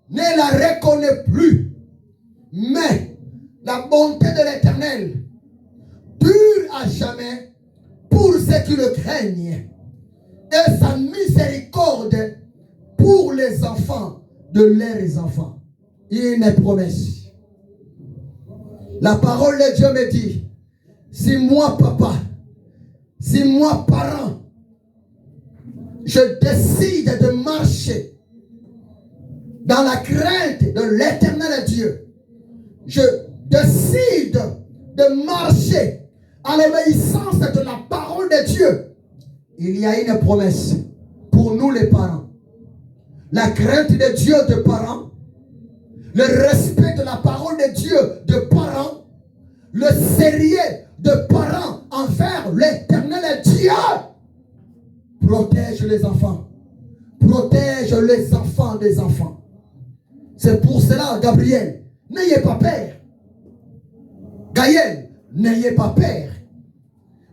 ne la reconnaît plus. Mais la bonté de l'Éternel dure à jamais pour ceux qui le craignent. Et sa miséricorde pour les enfants de leurs enfants. Une promesse. La parole de Dieu me dit, si moi papa, si moi parent, je décide de marcher dans la crainte de l'Éternel Dieu, je décide de marcher à l'obéissance de la parole de Dieu, il y a une promesse pour nous les parents. La crainte de Dieu de parents, le respect de la parole de Dieu de parents, le sérieux de parents envers l'Éternel Dieu protège les enfants, protège les enfants des enfants. C'est pour cela, Gabriel, n'ayez pas peur. Gaël, n'ayez pas peur.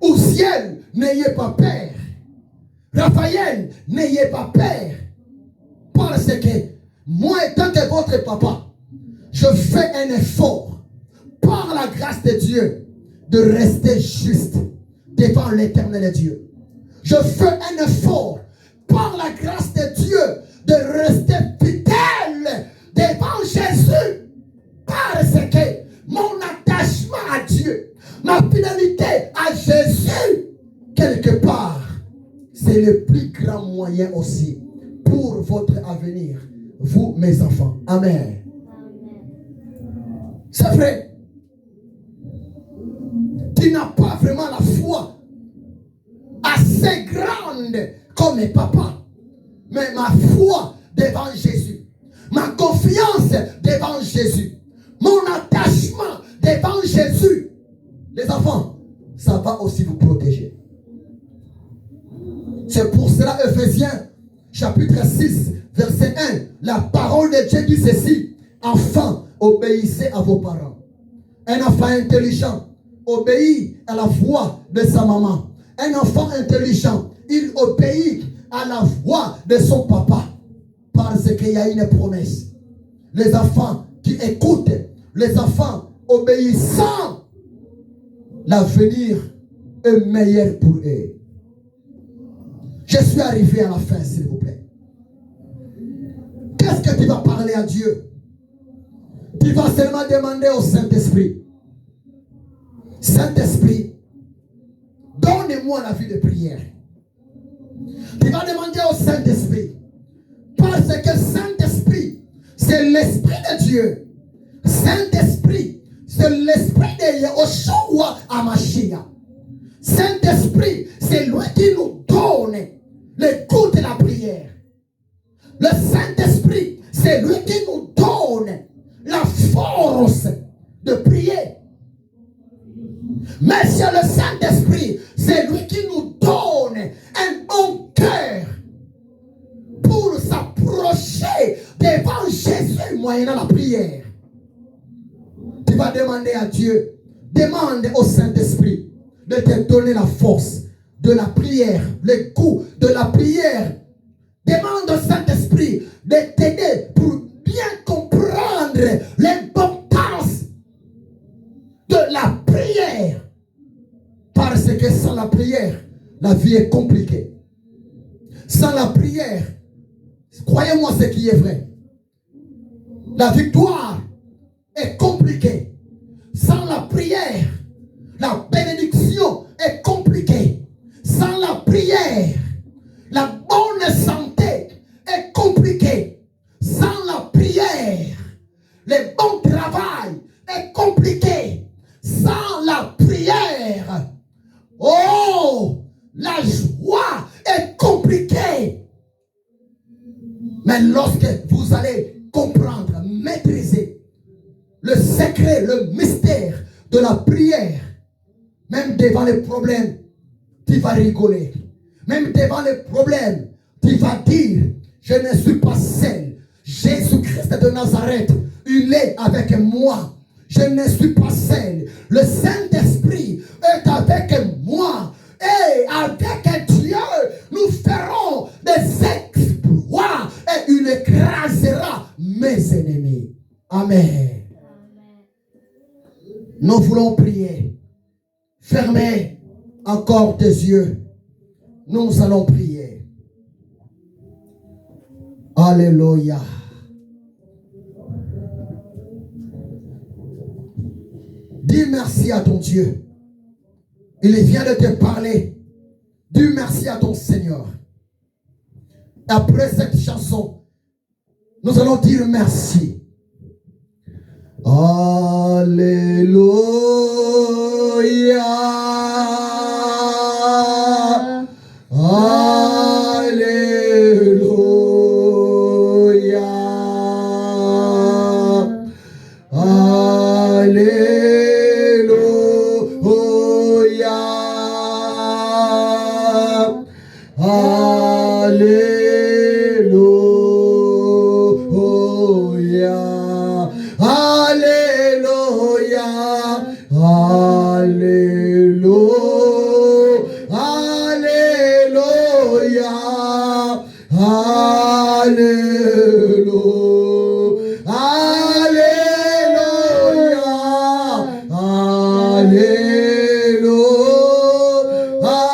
Ousiel, n'ayez pas peur. Raphaël, n'ayez pas peur. Parce que moi, étant que votre papa, je fais un effort par la grâce de Dieu de rester juste devant l'Éternel Dieu. Je fais un effort par la grâce de Dieu de rester fidèle devant Jésus. Parce que mon attachement à Dieu, ma fidélité à Jésus, quelque part, c'est le plus grand moyen aussi pour votre avenir, vous mes enfants. Amen. C'est vrai. Tu n'as pas vraiment la foi assez grande comme mes papas, mais ma foi devant Jésus, ma confiance devant Jésus, mon attachement devant Jésus, les enfants, ça va aussi vous protéger. C'est pour cela, Ephésiens, chapitre 6, verset 1, la parole de Dieu dit ceci: enfants, obéissez à vos parents. Un enfant intelligent obéit à la voix de sa maman. Un enfant intelligent, il obéit à la voix de son papa. Parce qu'il y a une promesse. Les enfants qui écoutent, les enfants obéissants, l'avenir est meilleur pour eux. Je suis arrivé à la fin, s'il vous plaît. Qu'est-ce que tu vas parler à Dieu? Tu vas seulement demander au Saint-Esprit: Saint-Esprit, donne-moi la vie de prière. Tu vas demander au Saint-Esprit, parce que Saint-Esprit, c'est l'Esprit de Dieu. Saint-Esprit, c'est l'esprit de Yahushua Hamashiach. Saint-Esprit, c'est lui qui nous donne le goût de la prière. Le Saint-Esprit, c'est lui qui nous donne la force de prier. Mais c'est le Saint-Esprit, c'est lui qui nous donne un bon cœur pour s'approcher devant Jésus moyennant la prière. Tu vas demander à Dieu, demande au Saint-Esprit de te donner la force de la prière, le goût de la prière. Demande au Saint-Esprit de t'aider pour bien comprendre l'importance de la prière. Parce que sans la prière, la vie est compliquée. Sans la prière, croyez-moi ce qui est vrai, la victoire est compliquée. Sans la prière, la bénédiction est compliquée. Sans la prière, la bonne santé est compliquée. Sans la prière, le bon travail est compliqué. Sans la prière, oh, la joie est compliquée. Mais lorsque vous allez comprendre, maîtriser le secret, le mystère de la prière, même devant les problèmes, tu vas rigoler. Même devant les problèmes, tu vas dire, je ne suis pas seul. Jésus-Christ de Nazareth, il est avec moi. Je ne suis pas seul. Le Saint-Esprit est avec moi. Et avec Dieu, nous ferons des exploits et il écrasera mes ennemis. Amen. Nous voulons prier. Fermez encore tes yeux. Nous allons prier. Alléluia. Dis merci à ton Dieu. Il vient de te parler. Dis merci à ton Seigneur. Après cette chanson, nous allons dire merci. Alléluia. Alléluia. Alléluia. Alléluia. Alléluia. Alléluia.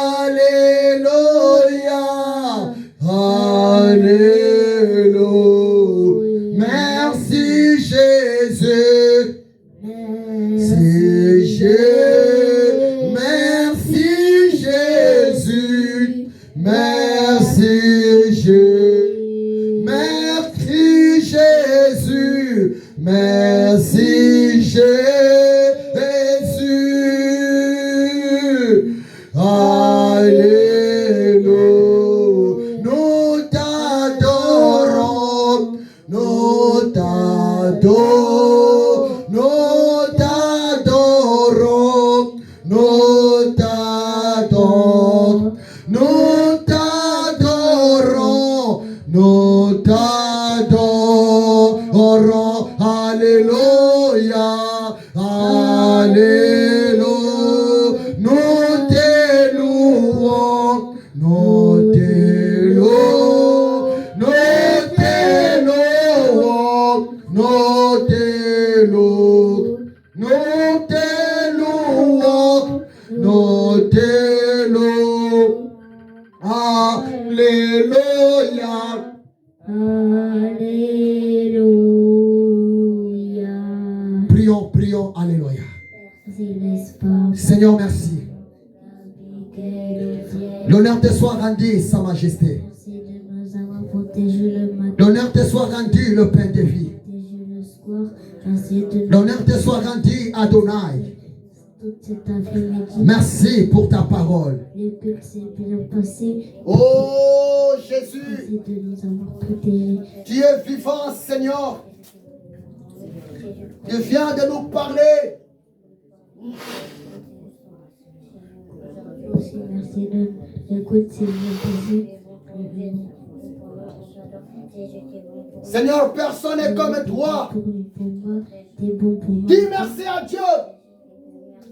Alléluia. Alléluia. Merci Jésus. Merci Jésus. Merci Jésus. Merci Jésus. Merci Jésus. Alléluia. Nous t'adorons. Nous t'adorons. Nous t'adorons. Nous t'adorons. Nous t'adorons. Nous t'adorons. Alléluia. Alléluia. Nous t'élouons. Nous t'élouons. Nous t'élouons. Nous t'élouons. Nous t'élouons. Nous t'élouons. Alléluia. Alléluia. Prions, prions, alléluia. Seigneur, merci. L'honneur te soit rendu, Sa Majesté. L'honneur te soit rendu, le Père de vie. Merci de L'honneur te soit rendu, Adonai. toute cette après-midi. Merci pour ta parole. Le culte s'est bien passé. Oh Jésus, Merci de nous avoir protégés. tu es vivant, Seigneur. Tu viens de nous parler. Aussi, merci de le culte s'est bien passé. Seigneur, personne n'est comme toi. Pour moi, t'es bon pour moi. Dis merci à Dieu.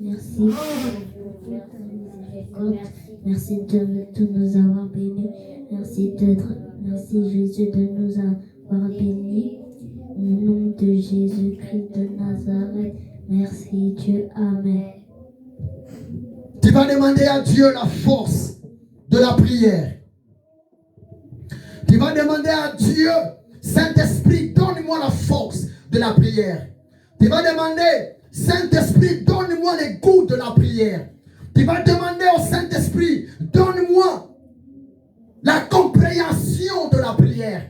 Merci. Merci de nous avoir bénis. Merci Jésus de nous avoir bénis. Au nom de Jésus-Christ de Nazareth. Merci Dieu. Amen. Tu vas demander à Dieu la force de la prière. Tu vas demander à Dieu, Saint-Esprit, donne-moi la force de la prière. Tu vas demander, Saint-Esprit, donne-moi les goûts de la prière. Tu vas demander au Saint-Esprit, donne-moi la compréhension de la prière.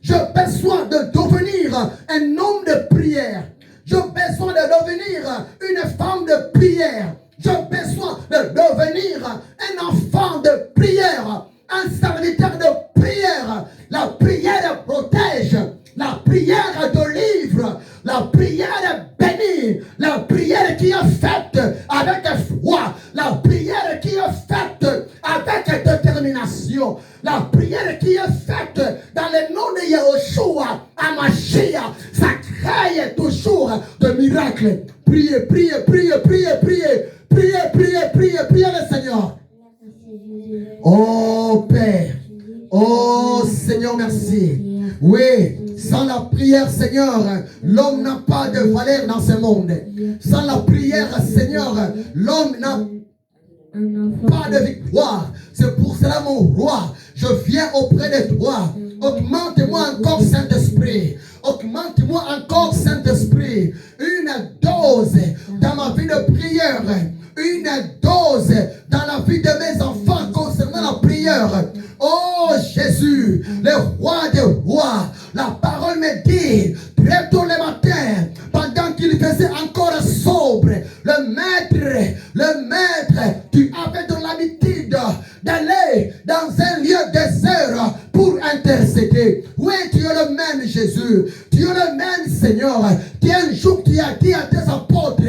J'ai besoin de devenir un homme de prière. J'ai besoin de devenir une femme de prière. J'ai besoin de devenir un enfant de prière, un serviteur de prière. La prière protège, la prière délivre, la prière bénit, la prière qui est faite avec foi, la prière qui est faite avec détermination, la prière qui est faite dans le nom de Yahushua, Amashia, ça crée toujours de miracles. Priez, priez, priez, priez, priez, priez, priez, priez, priez le Seigneur. Oh Père, oh Seigneur, merci. Oui, sans la prière, Seigneur, l'homme n'a pas de valeur dans ce monde. Sans la prière, Seigneur, l'homme n'a pas de victoire. C'est pour cela, mon roi, je viens auprès de toi. Augmente-moi encore, Saint-Esprit. Augmente-moi encore, Saint-Esprit. Une dose dans ma vie de prière. Une dose dans la vie de mes enfants concernant la prière. Oh Jésus, le roi des rois, la parole me dit, très tôt le matin, pendant qu'il faisait encore sobre, le maître, tu avais de l'habitude d'aller dans un lieu désert pour intercéder. Oui, tu es le même Jésus, tu es le même Seigneur. Tu es un jour qui a dit à tes apôtres,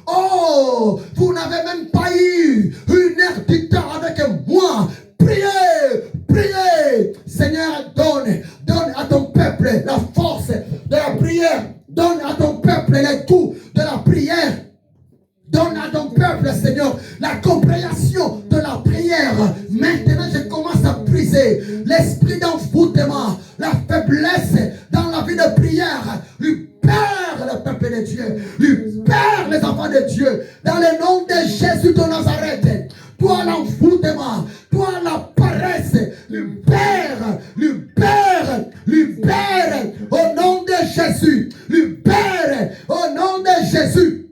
oh, vous n'avez même pas eu une heure du temps avec moi. Priez, priez. Seigneur, donne à ton peuple la force de la prière. Donne à ton peuple les coups de la prière. Donne à ton peuple, Seigneur, la compréhension de la prière. Maintenant, je commence à briser l'esprit d'envoûtement, la faiblesse dans la vie de prière. Lui perd le peuple de Dieu. Lui perd les enfants de Dieu. Dans le nom de Jésus de Nazareth. Toi l'envoûtement, toi la paresse, libère, libère, libère au nom de Jésus, libère au nom de Jésus.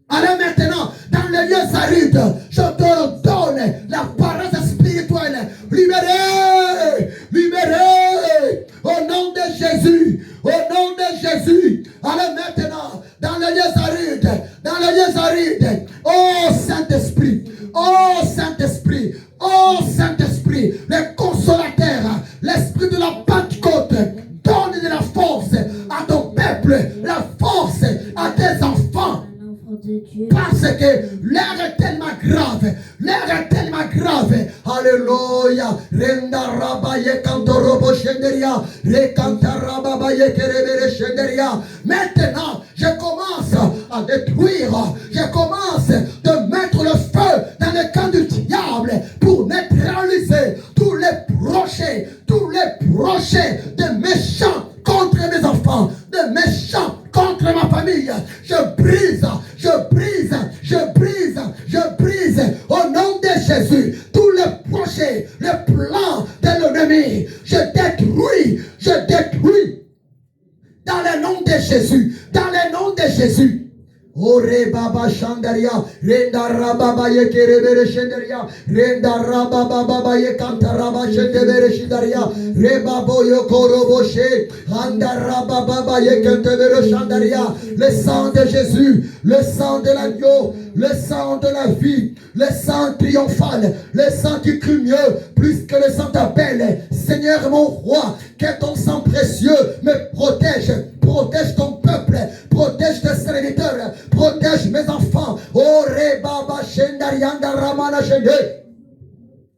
Alors maintenant, dans les lieux arides, je te donne la paresse spirituelle, libérée, libérée au nom de Jésus, au nom de Jésus. Alors maintenant, dans les lieux arides, oh Saint-Esprit, oh Saint-Esprit, oh Saint-Esprit, le consolateur, l'esprit de la Pentecôte, donne de la force à ton peuple, la force à tes enfants. Parce que l'air est tellement grave, l'air est tellement grave. Alléluia. Renda rabaye kantorobo shenderia, rekanta rabaye kerebere shenderia. Maintenant, je commence à détruire, je commence de mettre le feu dans le camp du diable pour neutraliser tous les projets de méchants contre mes enfants, de méchants contre ma famille. Je brise au nom de Jésus tous les projets, les plans de l'ennemi. Je détruis dans le nom de Jésus, dans le nom de Jésus. Ore baba shandaria, renda rababa ye kerebere shendaria, renda rababa baba ye kantaraba shendebere shindaria, reba boyo koroboshe, anda rababa ye kentebere shandaria. Le sang de Jésus, le sang de l'agneau, le sang de la vie, le sang triomphal, le sang qui crie mieux, plus que le sang d'Abel. Seigneur mon roi, que ton sang précieux me protège, protège ton peuple, protège tes serviteurs, protège mes enfants. Oh, Rebaba Shendarianda Ramana Shende.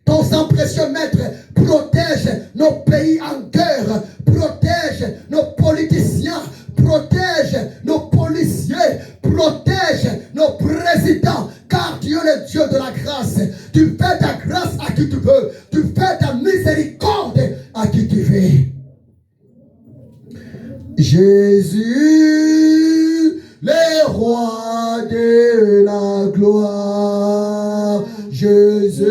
Ton sang précieux, maître, protège nos pays en guerre, protège nos politiciens, protège nos policiers, protège nos présidents, car tu es le Dieu de la grâce. Tu fais ta grâce à qui tu veux, tu fais ta miséricorde à qui tu veux. Jésus, le roi de la gloire, Jésus,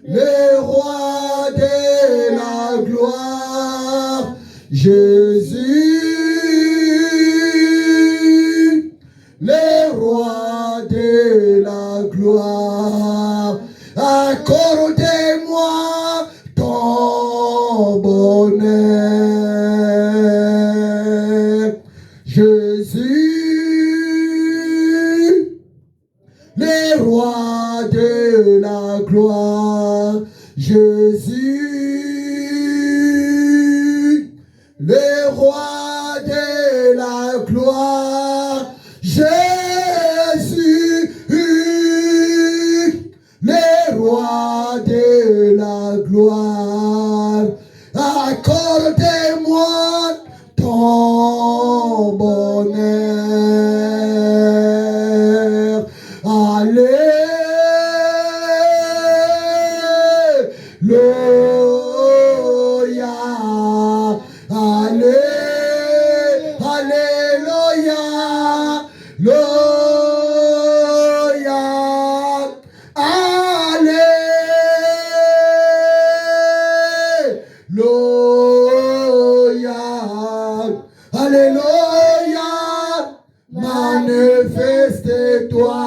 le roi de la gloire, Jésus, le roi de la gloire, accorde-moi ton bonheur, Jésus, le roi de la gloire, Jésus, le roi de la gloire, Jésus, le roi de la gloire, accorde-moi ton bonheur. Alléluia, alléluia, alléluia, alléluia, alléluia, manifeste-toi.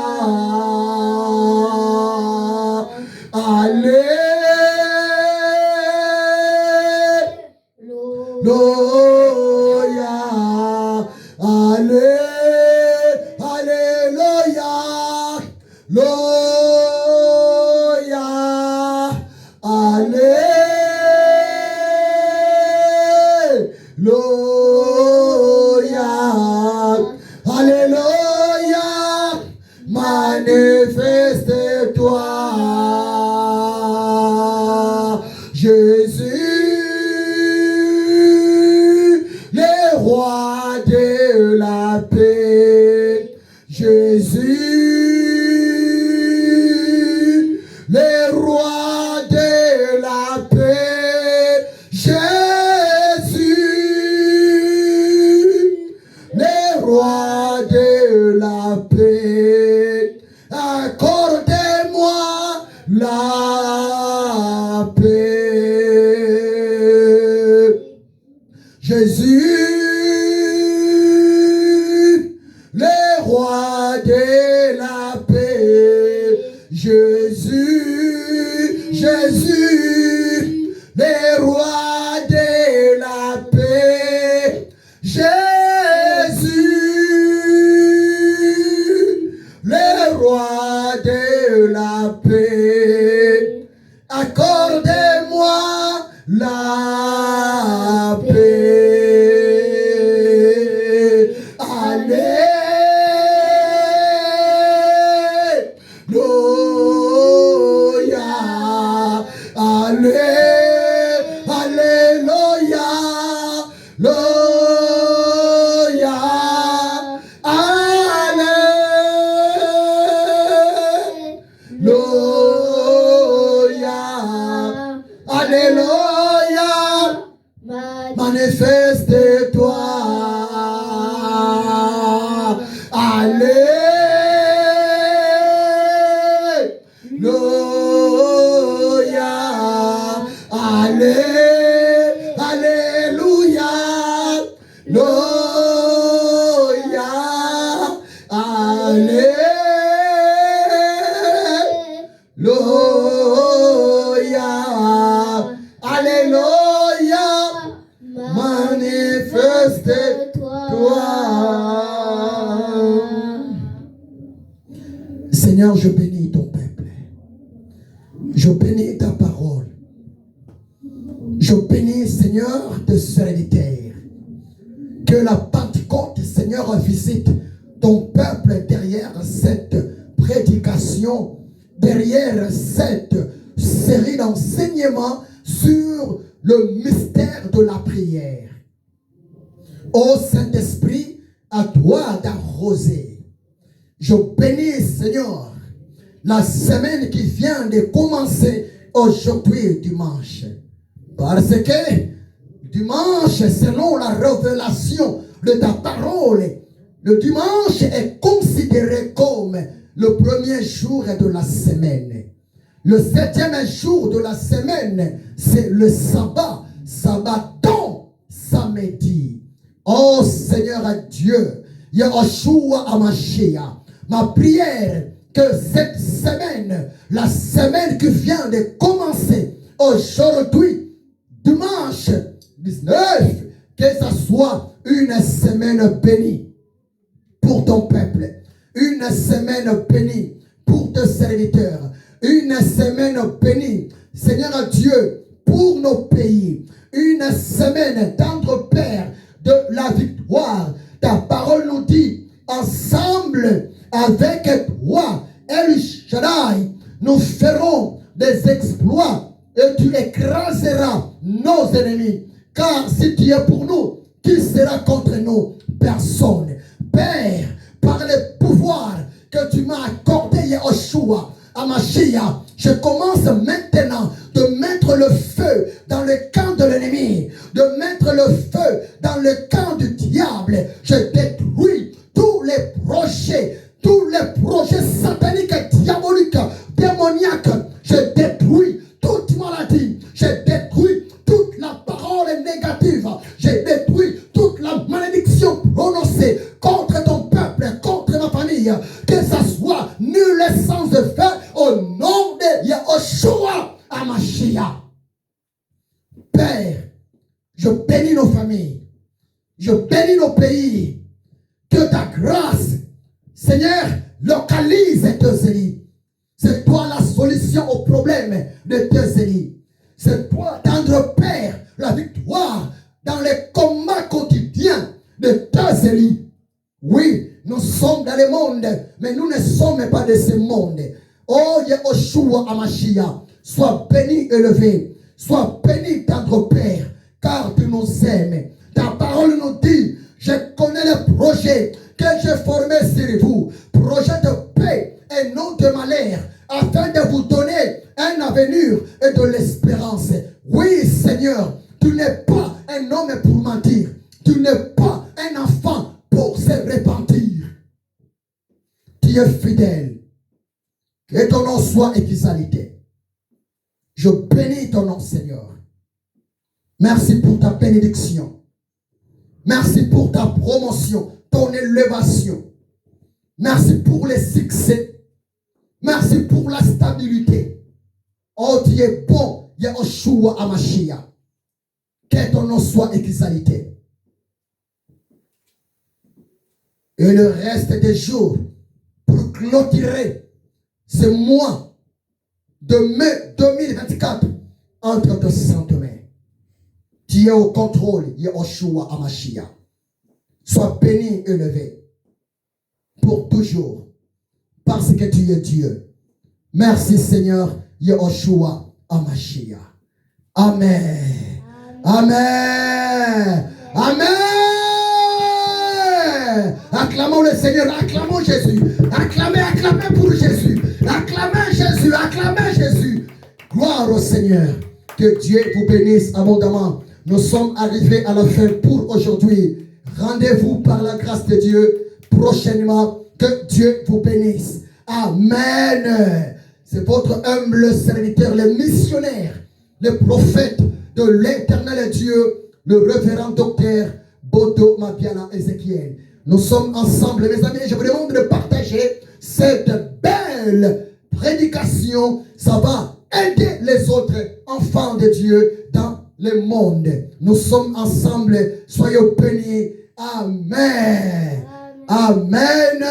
Manifeste-toi, Jésus, le roi de la paix, Jésus, le roi de la paix, Jésus, le roi de la paix, accorde-moi la paix. Jésus, le roi de la paix, Jésus, Jésus, le roi de la paix, Jésus, le roi de la paix, accorde-moi la paix. Alléluia, alléluia, alléluia, alléluia, manifeste-toi, alléluia, alléluia, alléluia, cause de toi. Seigneur, je bénis ton peuple. Je bénis ta parole. Je bénis, Seigneur, tes serviteurs. Que la Pentecôte, Seigneur, visite ton peuple derrière cette prédication, derrière cette série d'enseignements sur le mystère de la prière. Ô Saint-Esprit, à toi d'arroser. Je bénis, Seigneur, la semaine qui vient de commencer aujourd'hui, dimanche. Parce que dimanche, selon la révélation de ta parole, le dimanche est considéré comme le premier jour de la semaine. Le 7e jour de la semaine, c'est le sabbat. Sabbaton, samedi. Oh Seigneur Dieu, Yahushua Hamashiach, ma prière que cette semaine, la semaine qui vient de commencer aujourd'hui, dimanche 19, que ce soit une semaine bénie pour ton peuple, une semaine bénie pour tes serviteurs, une semaine bénie, Seigneur Dieu, pour nos pays, une semaine d'entre Père de la victoire. Ta parole nous dit, ensemble avec toi, El Shaddai, nous ferons des exploits et tu écraseras nos ennemis. Car si tu es pour nous, qui sera contre nous? Personne. Père, par le pouvoir que tu m'as accordé, Yahushua Hamashiach, je commence maintenant de mettre le feu dans le camp de l'ennemi, de mettre le feu dans le camp du diable. Je détruis tous les projets sataniques, diaboliques, démoniaques. Je détruis toute maladie. Je détruis toute la parole négative. Je détruis toute la malédiction prononcée contre ton peuple, contre ma famille. Que ça soit nul sans effet au nom de Yahushua Hamashiach. Père, je bénis nos familles. Je bénis nos pays. Que ta grâce, Seigneur, localise tes élites. C'est toi la solution au problème de tes élites. C'est toi, tendre Père, la victoire dans les combats quotidiens de tes élites. Oui, nous sommes dans le monde, mais nous ne sommes pas de ce monde. Oh, Yahushua Hamashiach, sois béni, élevé. Sois béni, tendre Père, car tu nous aimes. Ta parole nous dit, je connais le projet que j'ai formé sur vous. Projet de paix et non de malheur, afin de vous donner un avenir et de l'espérance. Oui, Seigneur, tu n'es pas un homme pour mentir. Tu n'es pas un enfant pour se repentir. Tu es fidèle. Que ton nom soit exalté. Je bénis ton nom, Seigneur. Merci pour ta bénédiction. Merci pour ta promotion, ton élévation. Merci pour les succès. Merci pour la stabilité. Oh, tu es bon, Yahushua Hamashiach. Que ton nom soit exalté. Et le reste des jours, pour clôturer ce mois de mai 2024, entre tes saintes mains. Tu es au contrôle, Yahushua Hamashiach. Sois béni et élevé pour toujours, parce que tu es Dieu. Merci Seigneur, Yahushua Hamashiach. Amen. Amen. Amen. Acclamons le Seigneur, acclamons Jésus. Acclamez, acclamez pour Jésus. Acclamez Jésus, acclamez Jésus. Gloire au Seigneur. Que Dieu vous bénisse abondamment. Nous sommes arrivés à la fin pour aujourd'hui. Rendez-vous par la grâce de Dieu prochainement. Que Dieu vous bénisse. Amen. C'est votre humble serviteur, le missionnaire, le prophète de l'éternel Dieu, le révérend docteur Bodo Mabiana Ézéchiel. Nous sommes ensemble, mes amis. Je vous demande de partager cette belle prédication. Ça va aider les autres enfants de Dieu dans le monde. Nous sommes ensemble. Soyez bénis. Amen. Amen.